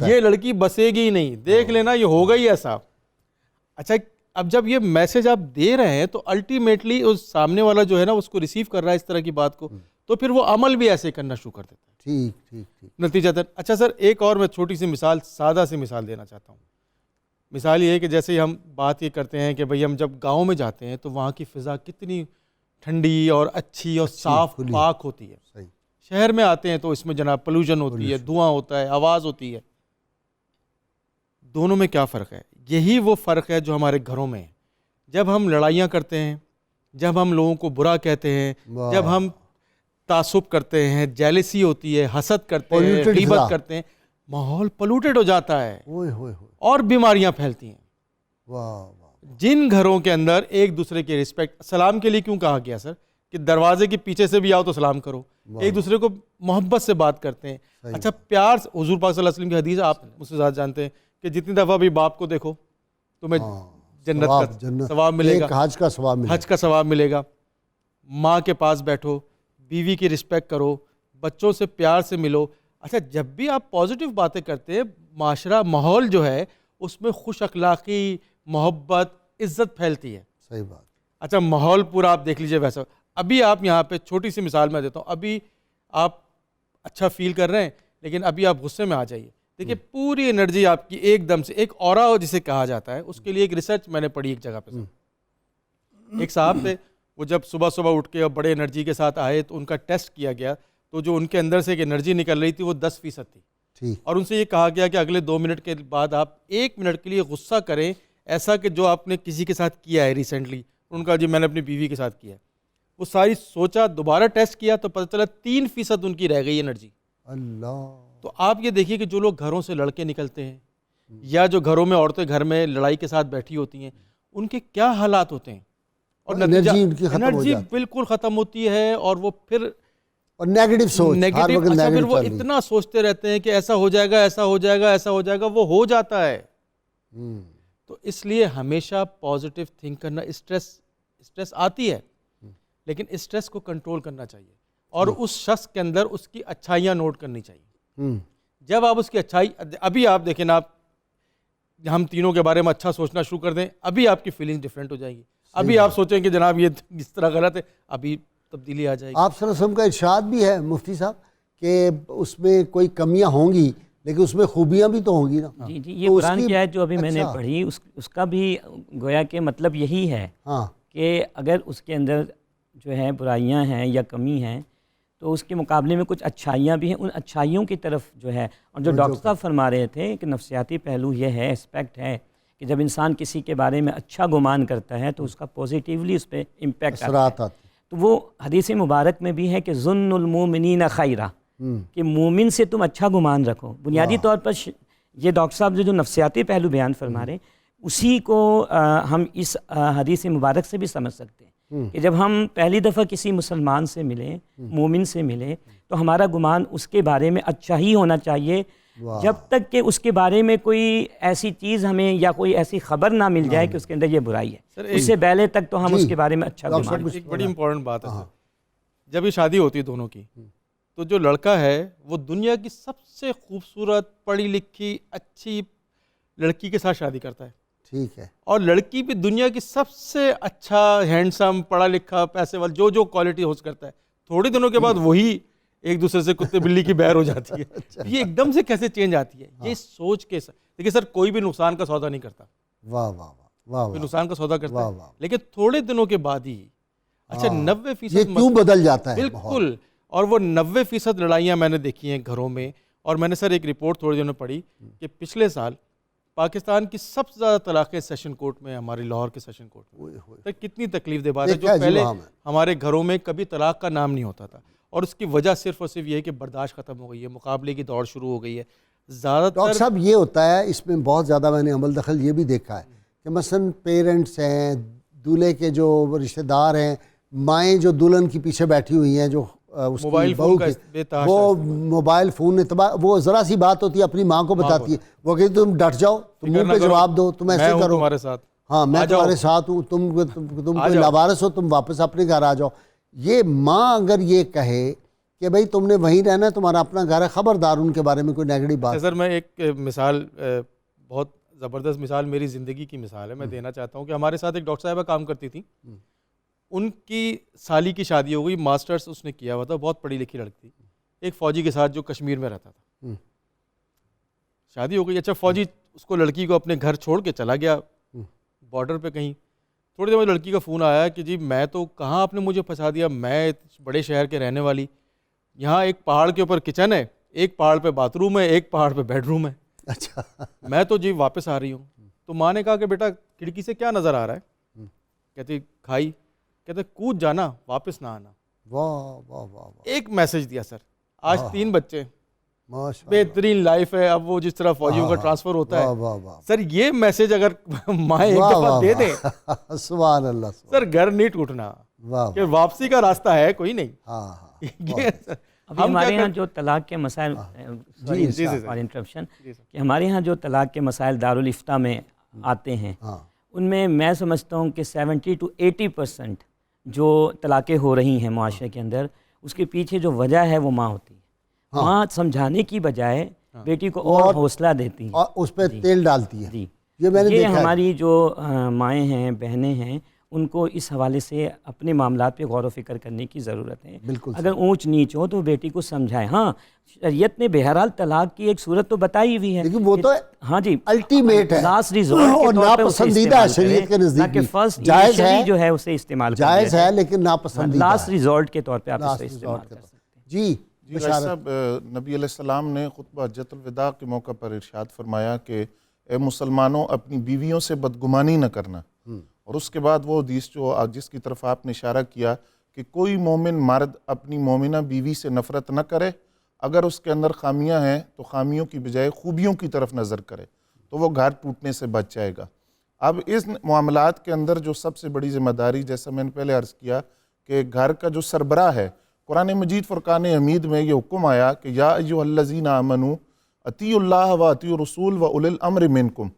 یہ لڑکی بسے گی ہی نہیں، دیکھ لینا یہ ہوگا ہی ایسا. اچھا، اب جب یہ میسج آپ دے رہے ہیں تو الٹیمیٹلی اس سامنے والا جو ہے نا اس کو ریسیو کر رہا ہے اس طرح کی بات کو، تو پھر وہ عمل بھی ایسے کرنا شروع کر دیتا ہے. ٹھیک نتیجتاً. اچھا سر، ایک اور میں چھوٹی سی مثال، سادہ سی مثال دینا چاہتا ہوں. مثال یہ ہے کہ جیسے ہم بات یہ کرتے ہیں کہ بھئی ہم جب گاؤں میں جاتے ہیں تو وہاں کی فضا کتنی ٹھنڈی اور اچھی اور صاف پاک ہوتی ہے. شہر میں آتے ہیں تو اس میں جناب پولوشن ہوتی ہے، دھواں ہوتا ہے، آواز ہوتی ہے. دونوں میں کیا فرق ہے؟ یہی وہ فرق ہے جو ہمارے گھروں میں ہے. جب ہم لڑائیاں کرتے ہیں، جب ہم لوگوں کو برا کہتے ہیں، جب ہم تعصب کرتے ہیں، جیلسی ہوتی ہے، حسد کرتے ہیں، غیبت کرتے ہیں، ماحول پولوٹڈ ہو جاتا ہے اور بیماریاں پھیلتی ہیں. جن گھروں کے اندر ایک دوسرے کی رسپیکٹ، سلام کے لیے کیوں کہا گیا سر کہ دروازے کے پیچھے سے بھی آؤ تو سلام کرو، ایک دوسرے کو محبت سے بات کرتے ہیں. اچھا، پیار، حضور پاک صلی اللہ علیہ وسلم کی حدیث آپ مجھ سے زیادہ جانتے ہیں کہ جتنی دفعہ بھی باپ کو دیکھو تمہیں جنت کا ثواب ملے گا، حج کا ثواب ملے گا. ماں کے پاس بیٹھو، بیوی کی رسپیکٹ کرو، بچوں سے پیار سے ملو. اچھا، جب بھی آپ پازیٹیو باتیں کرتے ہیں، معاشرہ، ماحول جو ہے اس میں خوش اخلاقی، محبت، عزت پھیلتی ہے. صحیح بات. اچھا، ماحول پورا آپ دیکھ لیجئے ویسا. ابھی آپ یہاں پہ چھوٹی سی مثال میں دیتا ہوں، ابھی آپ اچھا فیل کر رہے ہیں لیکن ابھی آپ غصے میں آ جائیے، دیکھیے پوری انرجی آپ کی ایک دم سے، ایک اورا جسے کہا جاتا ہے، اس کے لیے ایک ریسرچ میں نے پڑھی ایک جگہ پہ. ایک صاحب تھے، وہ جب صبح صبح اٹھ کے بڑے انرجی کے ساتھ آئے تو ان کا ٹیسٹ کیا گیا تو جو ان کے اندر سے ایک انرجی نکل رہی تھی وہ 10% تھی. اور ان سے یہ کہا گیا کہ اگلے 2 منٹ کے بعد آپ 1 منٹ کے لیے غصہ کریں ایسا کہ جو آپ نے کسی کے ساتھ کیا ہے ریسنٹلی. ان کا جی میں نے اپنی بیوی کے ساتھ کیا ہے. وہ ساری سوچا، دوبارہ ٹیسٹ کیا تو پتہ چلا 3% ان کی رہ گئی انرجی. اللہ. تو آپ یہ دیکھیے کہ جو لوگ گھروں سے لڑکے نکلتے ہیں یا جو گھروں میں عورتیں گھر میں لڑائی کے ساتھ بیٹھی ہوتی ہیں، ان کے کیا حالات ہوتے ہیں اور انرجی بالکل ختم ہوتی ہے. اور وہ پھر اور نیگیٹو سوچ، اچھا پھر وہ اتنا سوچتے رہتے ہیں کہ ایسا ہو جائے گا، ایسا ہو جائے گا، ایسا ہو جائے گا، وہ ہو جاتا ہے. تو اس لیے ہمیشہ پازیٹیو تھنک کرنا. اسٹریس آتی ہے لیکن اسٹریس کو کنٹرول کرنا چاہیے اور اس شخص کے اندر اس کی اچھائیاں نوٹ کرنی چاہیے. جب آپ اس کی اچھائی، ابھی آپ دیکھیں نا، آپ ہم تینوں کے بارے میں اچھا سوچنا شروع کر دیں، ابھی آپ کی فیلنگ ڈیفرنٹ ہو جائے گی. ابھی آپ سوچیں کہ جناب یہ اس طرح غلط ہے، ابھی تبدیلی آ جائے گی. آپ صلی اللہ علیہ وسلم کا ارشاد بھی ہے مفتی صاحب کہ اس میں کوئی کمیاں ہوں گی لیکن اس میں خوبیاں بھی تو ہوں گی نا. جی جی، یہ قرآن کی آیت جو ابھی میں نے پڑھی اس کا بھی گویا کہ مطلب یہی ہے کہ اگر اس کے اندر جو ہے برائیاں ہیں یا کمی ہیں تو اس کے مقابلے میں کچھ اچھائیاں بھی ہیں، ان اچھائیوں کی طرف جو ہے. اور جو ڈاکٹر صاحب فرما رہے تھے کہ نفسیاتی پہلو یہ ہے، اسپیکٹ ہے کہ جب انسان کسی کے بارے میں اچھا گمان کرتا ہے تو اس کا پوزیٹیولی اس پہ امپیکٹ آتا ہے. تو وہ حدیث مبارک میں بھی ہے کہ ظن المومنین خیرہ، کہ مومن سے تم اچھا گمان رکھو. بنیادی طور پر یہ ڈاکٹر صاحب جو نفسیاتی پہلو بیان فرما رہے ہیں اسی کو ہم اس حدیث مبارک سے بھی سمجھ سکتے ہیں کہ جب ہم پہلی دفعہ کسی مسلمان سے ملیں، مومن سے ملیں، تو ہمارا گمان اس کے بارے میں اچھا ہی ہونا چاہیے جب تک کہ اس کے بارے میں کوئی ایسی چیز ہمیں یا کوئی ایسی خبر نہ مل جائے کہ اس کے اندر یہ برائی ہے. اس سے پہلے تک تو ہم اس کے بارے میں اچھا گمان. ایک بڑی امپورٹنٹ بات ہے سر، جب یہ شادی ہوتی ہے دونوں کی تو جو لڑکا ہے وہ دنیا کی سب سے خوبصورت، پڑھی لکھی، اچھی لڑکی کے ساتھ شادی کرتا ہے. ٹھیک ہے. اور لڑکی بھی دنیا کی سب سے اچھا، ہینڈسم، پڑھا لکھا، پیسے والا، جو کوالٹی ہوسٹ کرتا ہے. تھوڑے دنوں کے بعد وہی ایک دوسرے سے کتے بلی کی بہر ہو جاتی ہے. یہ ایک دم سے کیسے چینج آتی ہے؟ یہ سوچ کے دیکھیے سر، کوئی بھی نقصان کا سودا نہیں کرتا. واہ واہ واہ. کوئی نقصان کا سودا کرتا ہے لیکن تھوڑے دنوں کے بعد ہی 90% یہ کیوں بدل جاتا ہے؟ بالکل. اور وہ 90% لڑائیاں میں نے دیکھی ہیں گھروں میں. اور میں نے سر ایک رپورٹ تھوڑے دنوں پڑھی کہ پچھلے سال پاکستان کی سب سے زیادہ طلاقیں سیشن کورٹ میں، ہمارے لاہور کے سیشن کورٹ میں. تو کتنی تکلیف دہ بات ہے، جو پہلے ہمارے گھروں میں کبھی طلاق کا نام نہیں ہوتا تھا، اور اس کی وجہ صرف اور صرف یہ ہے کہ برداشت ختم ہو گئی ہے، مقابلے کی دوڑ شروع ہو گئی ہے. زیادہ ڈاکٹر صاحب یہ ہوتا ہے اس میں بہت زیادہ، میں نے عمل دخل یہ بھی دیکھا ہے کہ مثلا پیرنٹس ہیں، دولہے کے جو رشتہ دار ہیں، مائیں جو دلہن کی پیچھے بیٹھی ہوئی ہیں، جو اس کی بہو کی، وہ موبائل فون وہ ذرا سی بات ہوتی ہے اپنی ماں کو بتاتی ہے، وہ کہتی تم ڈٹ جاؤ، تم منہ پہ جواب دو، تم ایسے کرو، ہاں میں تمہارے ساتھ ہوں، تم کوئی لاوارث ہو، تم واپس اپنے گھر آ جاؤ. یہ ماں اگر یہ کہے کہ بھائی تم نے وہیں رہنا ہے، تمہارا اپنا گھر ہے، خبردار ان کے بارے میں کوئی نیگیٹو بات. سر میں ایک مثال، بہت زبردست مثال میری زندگی کی مثال ہے، میں دینا چاہتا ہوں کہ ہمارے ساتھ ایک ڈاکٹر صاحبہ کام کرتی تھیں. ان کی سالی کی شادی ہو گئی، ماسٹرز اس نے کیا ہوا تھا، بہت پڑھی لکھی لڑکی تھی، ایک فوجی کے ساتھ جو کشمیر میں رہتا تھا. شادی ہو گئی، اچھا فوجی اس کو لڑکی کو اپنے گھر چھوڑ کے چلا گیا بارڈر پہ کہیں. تھوڑی دیر بعد لڑکی کا فون آیا کہ جی میں تو کہاں آپ نے مجھے پھنسا دیا، میں بڑے شہر کے رہنے والی، یہاں ایک پہاڑ کے اوپر کچن ہے، ایک پہاڑ پہ باتھ روم ہے، ایک پہاڑ پہ بیڈ روم ہے. اچھا میں تو جی واپس آ رہی ہوں. تو ماں نے کہا کہ بیٹا کھڑکی سے کیا نظر آ رہا ہے؟ کہتی کھائی. کہتے کود جانا، واپس نہ آنا. واہ واہ واہ. ایک میسج دیا سر. آج 3 بچے، بہترین لائف ہے. اب وہ جس طرح فوجیوں کا ٹرانسفر ہوتا ہے سر، یہ میسج اگر مائیں ایک دفعہ دے دیں، سبحان اللہ سر گھر نہیں ٹوٹنا، کہ واپسی کا راستہ ہے کوئی نہیں. ابھی ہمارے یہاں جو طلاق کے مسائل، انٹرپشن، کہ ہمارے یہاں جو طلاق کے مسائل دارالفتہ میں آتے ہیں، ان میں میں سمجھتا ہوں کہ 70 to 80% جو طلاقیں ہو رہی ہیں معاشرے کے اندر، اس کے پیچھے جو وجہ ہے وہ ماں ہوتی ہے. ماں سمجھانے کی بجائے بیٹی کو اور حوصلہ دیتی ہے اور اس پہ تیل ڈالتی ہے. جی، یہ میں نے دیکھا ہے. ہماری جو مائیں ہیں، بہنیں ہیں، ان کو اس حوالے سے اپنے معاملات پہ غور و فکر کرنے کی ضرورت ہے. بالکل. اگر اونچ نیچ ہو تو بیٹی کو سمجھائیں. ہاں شریعت نے بہرحال طلاق کی ایک صورت تو بتائی ہوئی ہے، لیکن وہ تو ہاں جی الٹیمیٹ ہے، لاسٹ ریزورٹ اور ناپسندیدہ ہے شریعت کے نزدیک. جائز ہے جو ہے اسے استعمال جائز ہے لیکن ناپسندیدہ، لاسٹ ریزورٹ کے طور پہ آپ اسے استعمال کر سکتے ہیں. جی صاحب، نبی علیہ السلام نے خطبہ حجۃ الوداع کے موقع پر ارشاد فرمایا کہ اے مسلمانوں اپنی بیویوں سے بدگمانی نہ کرنا. اور اس کے بعد وہ حدیث جس کی طرف آپ نے اشارہ کیا کہ کوئی مومن مرد اپنی مومنہ بیوی سے نفرت نہ کرے، اگر اس کے اندر خامیاں ہیں تو خامیوں کی بجائے خوبیوں کی طرف نظر کرے، تو وہ گھر ٹوٹنے سے بچ جائے گا. اب اس معاملات کے اندر جو سب سے بڑی ذمہ داری، جیسا میں نے پہلے عرض کیا، کہ گھر کا جو سربراہ ہے، قرآن مجید فرقان حمید میں یہ حکم آیا کہ یا ایھا الذین آمنوا اطیعوا اللہ و اطیعوا الرسول و اولی الامر منکم،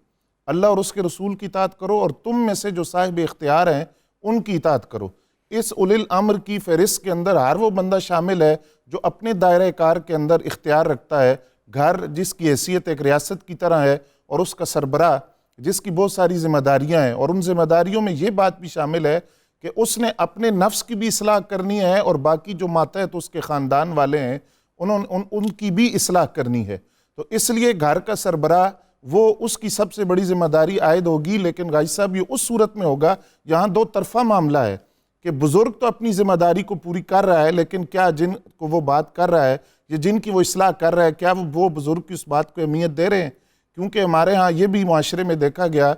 اللہ اور اس کے رسول کی اطاعت کرو اور تم میں سے جو صاحب اختیار ہیں ان کی اطاعت کرو. اس اولی الامر کی فہرست کے اندر ہر وہ بندہ شامل ہے جو اپنے دائرہ کار کے اندر اختیار رکھتا ہے. گھر جس کی حیثیت ایک ریاست کی طرح ہے، اور اس کا سربراہ جس کی بہت ساری ذمہ داریاں ہیں، اور ان ذمہ داریوں میں یہ بات بھی شامل ہے کہ اس نے اپنے نفس کی بھی اصلاح کرنی ہے، اور باقی جو ماتحت اس کے خاندان والے ہیں ان کی بھی اصلاح کرنی ہے. تو اس لیے گھر کا سربراہ وہ اس کی سب سے بڑی ذمہ داری عائد ہوگی. لیکن غازی صاحب یہ اس صورت میں ہوگا، یہاں 2 طرفہ معاملہ ہے کہ بزرگ تو اپنی ذمہ داری کو پوری کر رہا ہے، لیکن کیا جن کو وہ بات کر رہا ہے یا جن کی وہ اصلاح کر رہا ہے، کیا وہ بزرگ کی اس بات کو اہمیت دے رہے ہیں؟ کیونکہ ہمارے ہاں یہ بھی معاشرے میں دیکھا گیا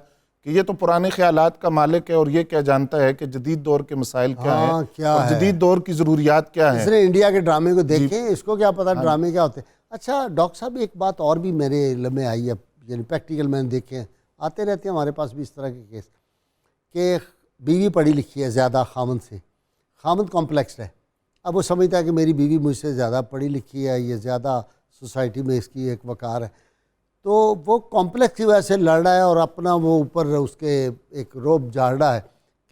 کہ یہ تو پرانے خیالات کا مالک ہے، اور یہ کیا جانتا ہے کہ جدید دور کے مسائل کیا ہیں اور جدید دور کی ضروریات کیا ہیں. اس نے انڈیا کے ڈرامے کو دیکھیں، اس کو کیا پتا ڈرامے کیا ہوتے ہیں. اچھا ڈاکٹر صاحب، ایک بات اور بھی میرے علم میں آئی ہے، یعنی پریکٹیکل میں نے دیکھے ہیں، آتے رہتے ہیں ہمارے پاس بھی اس طرح کے کیس، کہ بیوی پڑھی لکھی ہے زیادہ خامند سے، خامند کمپلیکس ہے. اب وہ سمجھتا ہے کہ میری بیوی مجھ سے زیادہ پڑھی لکھی ہے، یہ زیادہ سوسائٹی میں اس کی ایک وقار ہے، تو وہ کمپلیکس کی وجہ سے لڑ رہا ہے اور اپنا وہ اوپر اس کے ایک روب جاڑ رہا ہے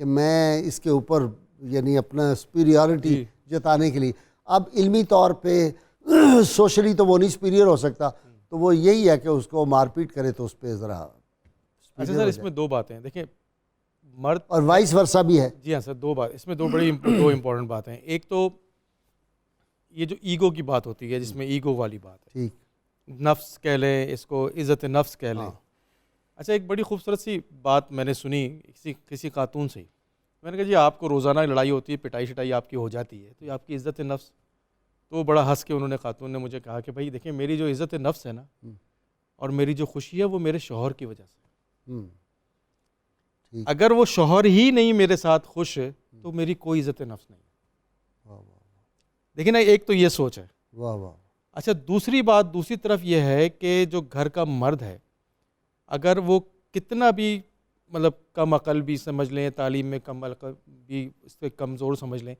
کہ میں اس کے اوپر یعنی اپنا سپیریورٹی جتانے کے لیے. اب علمی طور پہ سوشلی تو وہ نہیں سپیریئر ہو سکتا، تو وہ یہی ہے کہ اس کو مار پیٹ کرے تو اس پہ ذرا. اچھا سر، اس میں 2 باتیں دیکھیں، مرد اور وائس ورسا بھی ہے. جی ہاں سر، 2 بات اس میں 2 امپورٹنٹ باتیں ہیں. ایک تو یہ جو ایگو کی بات ہوتی ہے، جس میں ایگو والی بات ہے، ٹھیک، نفس کہہ لیں اس کو، عزت نفس کہہ لیں. اچھا ایک بڑی خوبصورت سی بات میں نے سنی کسی خاتون سے. میں نے کہا جی آپ کو روزانہ لڑائی ہوتی ہے، پٹائی شٹائی آپ کی ہو جاتی ہے، تو یہ آپ کی عزت نفس. تو بڑا ہنس کے انہوں نے، خاتون نے مجھے کہا کہ بھائی دیکھیں میری جو عزت نفس ہے نا، اور میری جو خوشی ہے وہ میرے شوہر کی وجہ سے. ٹھیک. اگر وہ شوہر ہی نہیں میرے ساتھ خوش ہے تو میری کوئی عزت نفس نہیں. دیکھیں نا، ایک تو یہ سوچ ہے. واہ واہ. اچھا، دوسری بات، دوسری طرف یہ ہے کہ جو گھر کا مرد ہے، اگر وہ کتنا بھی مطلب کم عقل بھی سمجھ لیں، تعلیم میں کم عقل بھی اس سے کمزور سمجھ لیں،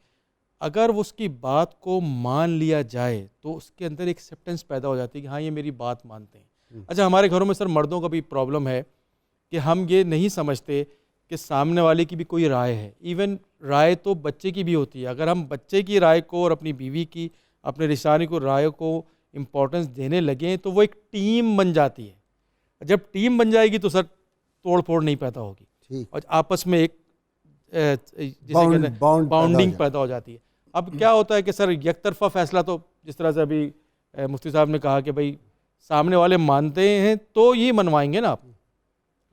اگر وہ اس کی بات کو مان لیا جائے تو اس کے اندر ایک ایکسیپٹنس پیدا ہو جاتی ہے کہ ہاں یہ میری بات مانتے ہیں. اچھا، ہمارے گھروں میں سر مردوں کا بھی پرابلم ہے کہ ہم یہ نہیں سمجھتے کہ سامنے والے کی بھی کوئی رائے ہے. ایون رائے تو بچے کی بھی ہوتی ہے. اگر ہم بچے کی رائے کو اور اپنی بیوی کی، اپنے رشتہ داری کو رائے کو امپورٹنس دینے لگیں تو وہ ایک ٹیم بن جاتی ہے. جب ٹیم بن جائے گی تو سر توڑ پھوڑ نہیں پیدا ہوگی اور آپس میں ایک باؤنڈنگ پیدا ہو جاتی ہے. اب کیا ہوتا ہے کہ سر یک طرفہ فیصلہ، تو جس طرح سے ابھی مفتی صاحب نے کہا کہ بھائی سامنے والے مانتے ہیں تو یہ منوائیں گے نا آپ،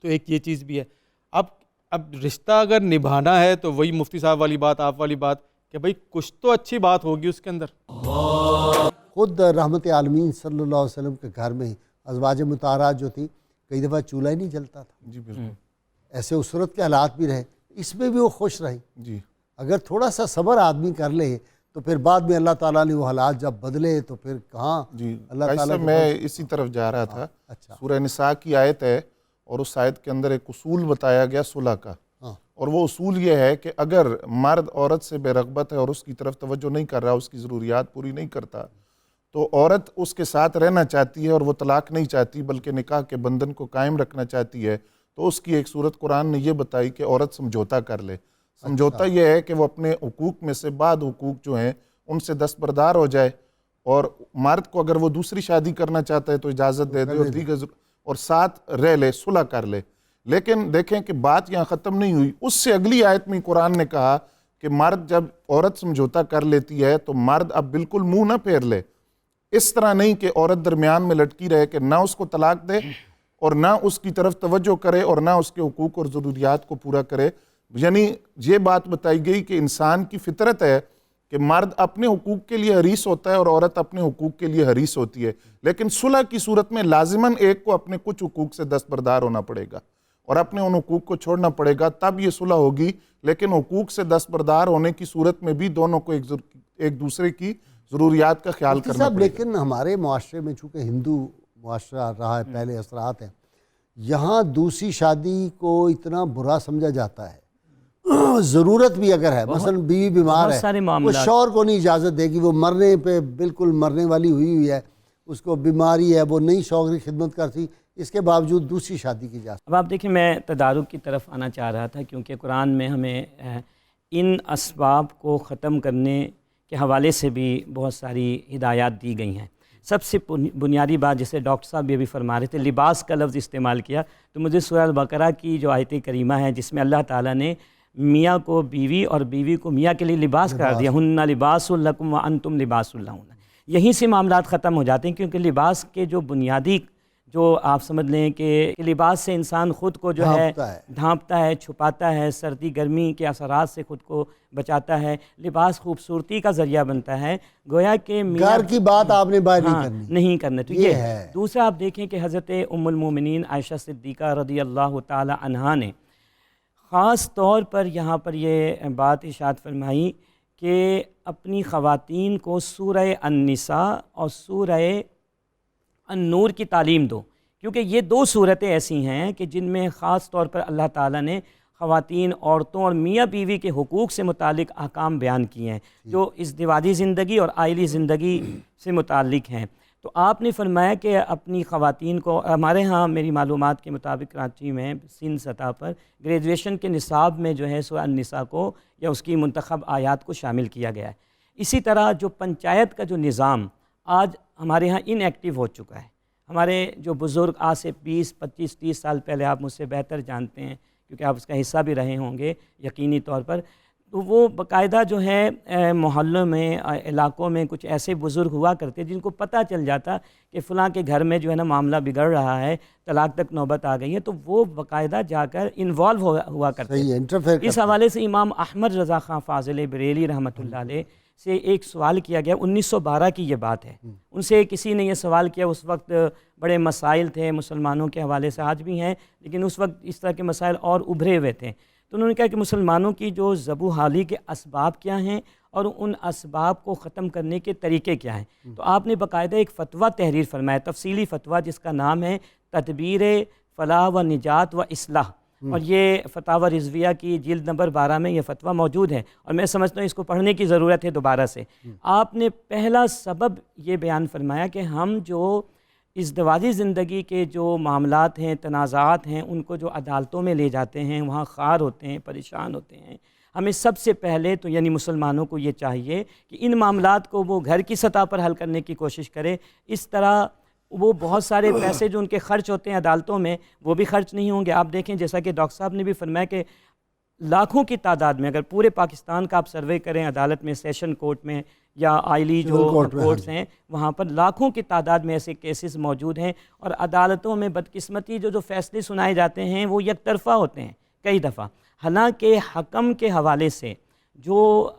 تو ایک یہ چیز بھی ہے. اب رشتہ اگر نبھانا ہے تو وہی مفتی صاحب والی بات، آپ والی بات کہ بھائی کچھ تو اچھی بات ہوگی اس کے اندر. خود رحمت عالمین صلی اللہ علیہ وسلم کے گھر میں ازواج مطہرات جو تھی، کئی دفعہ چولہا ہی نہیں جلتا تھا. جی بالکل. ایسے اسرت کے حالات بھی رہے، اس میں بھی وہ خوش رہی. جی اگر تھوڑا سا صبر آدمی کر لے تو پھر بعد میں اللہ تعالیٰ نے وہ حالات جب بدلے تو پھر کہاں جی. اللہ تعالیٰ میں اسی طرف جا رہا تھا. اچھا. سورہ نساء کی آیت ہے اور اس آیت کے اندر ایک اصول بتایا گیا صلح کا، اور وہ اصول یہ ہے کہ اگر مرد عورت سے بے رغبت ہے اور اس کی طرف توجہ نہیں کر رہا، اس کی ضروریات پوری نہیں کرتا، تو عورت اس کے ساتھ رہنا چاہتی ہے اور وہ طلاق نہیں چاہتی بلکہ نکاح کے بندھن کو قائم رکھنا چاہتی ہے، تو اس کی ایک صورت قرآن نے یہ بتائی کہ عورت سمجھوتا کر لے. سمجھوتا یہ ہے کہ وہ اپنے حقوق میں سے بعض حقوق جو ہیں ان سے دستبردار ہو جائے، اور مرد کو اگر وہ دوسری شادی کرنا چاہتا ہے تو اجازت دے دے اور دیگر اور ساتھ رہ لے، صلح کر لے. لیکن دیکھیں کہ بات یہاں ختم نہیں ہوئی. اس سے اگلی آیت میں قرآن نے کہا کہ مرد جب عورت سمجھوتا کر لیتی ہے تو مرد اب بالکل منہ نہ پھیر لے. اس طرح نہیں کہ عورت درمیان میں لٹکی رہے کہ نہ اس کو طلاق دے اور نہ اس کی طرف توجہ کرے اور نہ اس کے حقوق اور ضروریات کو پورا کرے. یعنی یہ بات بتائی گئی کہ انسان کی فطرت ہے کہ مرد اپنے حقوق کے لیے حریص ہوتا ہے اور عورت اپنے حقوق کے لیے حریص ہوتی ہے، لیکن صلح کی صورت میں لازماً ایک کو اپنے کچھ حقوق سے دستبردار ہونا پڑے گا اور اپنے ان حقوق کو چھوڑنا پڑے گا، تب یہ صلح ہوگی. لیکن حقوق سے دستبردار ہونے کی صورت میں بھی دونوں کو ایک دوسرے کی ضروریات کا خیال کرنا پڑے گا. لیکن ہمارے معاشرے میں چونکہ ہندو معاشرہ رہا ہے، پہلے اثرات ہیں، یہاں دوسری شادی کو اتنا برا سمجھا جاتا ہے. ضرورت بھی اگر ہے، مثلا بیوی بیمار ہے، وہ شوہر کو نہیں اجازت دے گی، وہ مرنے پہ بالکل مرنے والی ہوئی ہے، اس کو بیماری ہے، وہ نہیں شوہر کی خدمت کرتی، اس کے باوجود دوسری شادی کی جا سکتی. اب آپ دیکھیں، میں تدارک کی طرف آنا چاہ رہا تھا کیونکہ قرآن میں ہمیں ان اسباب کو ختم کرنے کے حوالے سے بھی بہت ساری ہدایات دی گئی ہیں. سب سے بنیادی بات، جسے ڈاکٹر صاحب بھی ابھی فرما رہے تھے، لباس کا لفظ استعمال کیا، تو مجھے سورہ البقرہ کی جو آیت کریمہ ہے جس میں اللہ تعالیٰ نے میاں کو بیوی اور بیوی کو میاں کے لیے لباس قرار دیا، ہن لباس لکم وانتم لباس لہن، یہیں سے معاملات ختم ہو جاتے ہیں. کیونکہ لباس کے جو بنیادی، جو آپ سمجھ لیں کہ لباس سے انسان خود کو جو ہے ڈھانپتا ہے، چھپاتا ہے، سردی گرمی کے اثرات سے خود کو بچاتا ہے. لباس خوبصورتی کا ذریعہ بنتا ہے. گویا کہ گھر کی بات آپ نے باہر نہیں کرنا. تو یہ ہے. دوسرا آپ دیکھیں کہ حضرت ام المومنین عائشہ صدیقہ رضی اللہ تعالی عنہا نے خاص طور پر یہاں پر یہ بات ارشاد فرمائی کہ اپنی خواتین کو سورہ النساء اور سورہ النور کی تعلیم دو، کیونکہ یہ دو صورتیں ایسی ہیں کہ جن میں خاص طور پر اللہ تعالیٰ نے خواتین، عورتوں اور میاں بیوی کے حقوق سے متعلق احکام بیان کیے ہیں جو ازدواجی زندگی اور آئلی زندگی سے متعلق ہیں. تو آپ نے فرمایا کہ اپنی خواتین کو، ہمارے ہاں میری معلومات کے مطابق کراچی میں سندھ سطح پر گریجویشن کے نصاب میں جو ہے سورہ النساء کو یا اس کی منتخب آیات کو شامل کیا گیا ہے. اسی طرح جو پنچایت کا جو نظام آج ہمارے ہاں ان ایکٹیو ہو چکا ہے. ہمارے جو بزرگ آج سے 20, 25, 30 سال پہلے، آپ مجھ سے بہتر جانتے ہیں کیونکہ آپ اس کا حصہ بھی رہے ہوں گے یقینی طور پر، تو وہ باقاعدہ جو ہے محلوں میں، علاقوں میں کچھ ایسے بزرگ ہوا کرتے جن کو پتہ چل جاتا کہ فلاں کے گھر میں جو ہے نا معاملہ بگڑ رہا ہے، طلاق تک نوبت آ گئی ہے، تو وہ باقاعدہ جا کر انوالو ہوا کرتے ہیں. اس حوالے سے امام احمد رضا خان فاضل بریلی رحمۃ اللہ علیہ سے ایک سوال کیا گیا، 1912 کی یہ بات ہے، ان سے کسی نے یہ سوال کیا، اس وقت بڑے مسائل تھے مسلمانوں کے حوالے سے، آج بھی ہیں لیکن اس وقت اس طرح کے مسائل اور ابھرے ہوئے تھے، تو انہوں نے کہا کہ مسلمانوں کی جو ذبح و حالی کے اسباب کیا ہیں اور ان اسباب کو ختم کرنے کے طریقے کیا ہیں. تو آپ نے باقاعدہ ایک فتویٰ تحریر فرمایا، تفصیلی فتویٰ، جس کا نام ہے تدبیر فلاح و نجات و اصلاح، اور یہ فتاوی رضویہ کی جلد نمبر 12 میں یہ فتویٰ موجود ہے، اور میں سمجھتا ہوں اس کو پڑھنے کی ضرورت ہے دوبارہ سے. آپ نے پہلا سبب یہ بیان فرمایا کہ ہم جو ازدواجی زندگی کے جو معاملات ہیں، تنازعات ہیں، ان کو جو عدالتوں میں لے جاتے ہیں، وہاں خوار ہوتے ہیں، پریشان ہوتے ہیں، ہمیں سب سے پہلے تو یعنی مسلمانوں کو یہ چاہیے کہ ان معاملات کو وہ گھر کی سطح پر حل کرنے کی کوشش کرے. اس طرح وہ بہت سارے پیسے جو ان کے خرچ ہوتے ہیں عدالتوں میں، وہ بھی خرچ نہیں ہوں گے. آپ دیکھیں جیسا کہ ڈاکٹر صاحب نے بھی فرمایا کہ لاکھوں کی تعداد میں، اگر پورے پاکستان کا آپ سروے کریں عدالت میں، سیشن کورٹ میں یا آئلی جو کورٹس ہیں، وہاں پر لاکھوں کی تعداد میں ایسے کیسز موجود ہیں، اور عدالتوں میں بدقسمتی جو فیصلے سنائے جاتے ہیں وہ یک طرفہ ہوتے ہیں کئی دفعہ. حالانکہ حکم کے حوالے سے جو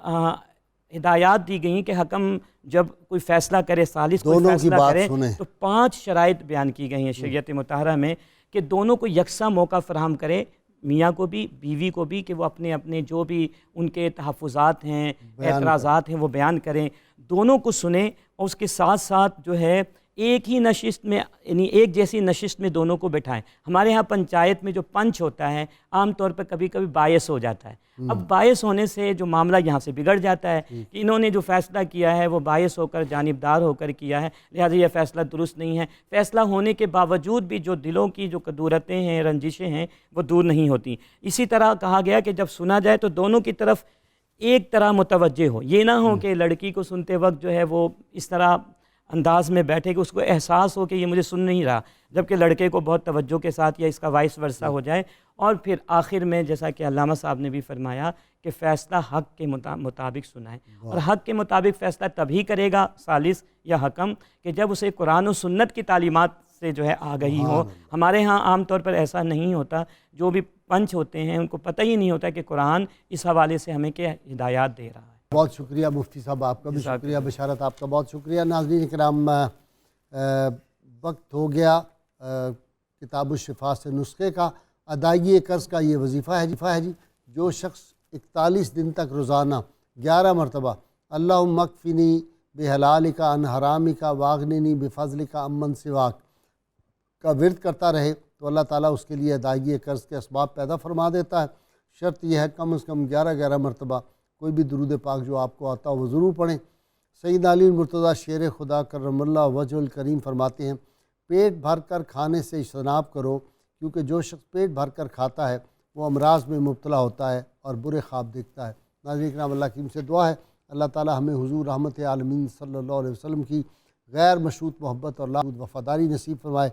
ہدایات دی گئیں کہ حکم جب کوئی فیصلہ کرے، ثالث کوئی فیصلہ کرے، تو 5 شرائط بیان کی گئی ہیں شریعت مطہرہ میں کہ دونوں کو یکساں موقع فراہم کرے، میاں کو بھی بیوی کو بھی، کہ وہ اپنے اپنے جو بھی ان کے تحفظات ہیں، اعتراضات ہیں، وہ بیان کریں، دونوں کو سنیں، اور اس کے ساتھ ساتھ جو ہے ایک ہی نشست میں، یعنی ایک جیسی نشست میں دونوں کو بٹھائیں. ہمارے ہاں پنچایت میں جو پنچ ہوتا ہے عام طور پر کبھی کبھی باعث ہو جاتا ہے. اب باعث ہونے سے جو معاملہ یہاں سے بگڑ جاتا ہے کہ انہوں نے جو فیصلہ کیا ہے وہ باعث ہو کر، جانبدار ہو کر کیا ہے، لہٰذا یہ فیصلہ درست نہیں ہے. فیصلہ ہونے کے باوجود بھی جو دلوں کی جو کدورتیں ہیں، رنجشیں ہیں، وہ دور نہیں ہوتی. اسی طرح کہا گیا کہ جب سنا جائے تو دونوں کی طرف ایک طرح متوجہ ہو، یہ نہ ہو کہ لڑکی کو سنتے وقت جو ہے وہ اس طرح انداز میں بیٹھے کہ اس کو احساس ہو کہ یہ مجھے سن نہیں رہا، جبکہ لڑکے کو بہت توجہ کے ساتھ یا اس کا وائس ورثہ ہو جائے. اور پھر آخر میں جیسا کہ علامہ صاحب نے بھی فرمایا کہ فیصلہ حق کے مطابق سنائیں، اور حق کے مطابق فیصلہ تبھی کرے گا ثالث یا حکم کہ جب اسے قرآن و سنت کی تعلیمات سے جو ہے آگہی ہو. ہمارے ہاں عام طور پر ایسا نہیں ہوتا، جو بھی پنچ ہوتے ہیں ان کو پتہ ہی نہیں ہوتا کہ قرآن اس حوالے سے ہمیں کیا ہدایات دے رہا ہے. بہت شکریہ مفتی صاحب، آپ کا بھی شکریہ. بشارت آپ کا بہت شکریہ. ناظرین کرام، وقت ہو گیا کتاب الشفا سے نسخے کا، ادائیگی قرض کا یہ وظیفہ ہے جی. جو شخص 41 دن تک روزانہ 11 مرتبہ اللہم اکفنی بحلالک عن حرامک واغننی بفضلک عمن سواک کا ورد کرتا رہے تو اللہ تعالیٰ اس کے لیے ادائیگی قرض کے اسباب پیدا فرما دیتا ہے. شرط یہ ہے کم از کم 11 مرتبہ کوئی بھی درود پاک جو آپ کو آتا ہو وہ ضرور پڑھیں. سیدنا علی المرتضیٰ شیر خدا کرم اللہ وجہ الکریم فرماتے ہیں پیٹ بھر کر کھانے سے اجتناب کرو، کیونکہ جو شخص پیٹ بھر کر کھاتا ہے وہ امراض میں مبتلا ہوتا ہے اور برے خواب دیکھتا ہے. ناظرین کرام، اللہ کریم سے دعا ہے اللہ تعالی ہمیں حضور رحمت عالمین صلی اللہ علیہ وسلم کی غیر مشروط محبت اور وفاداری نصیب فرمائے.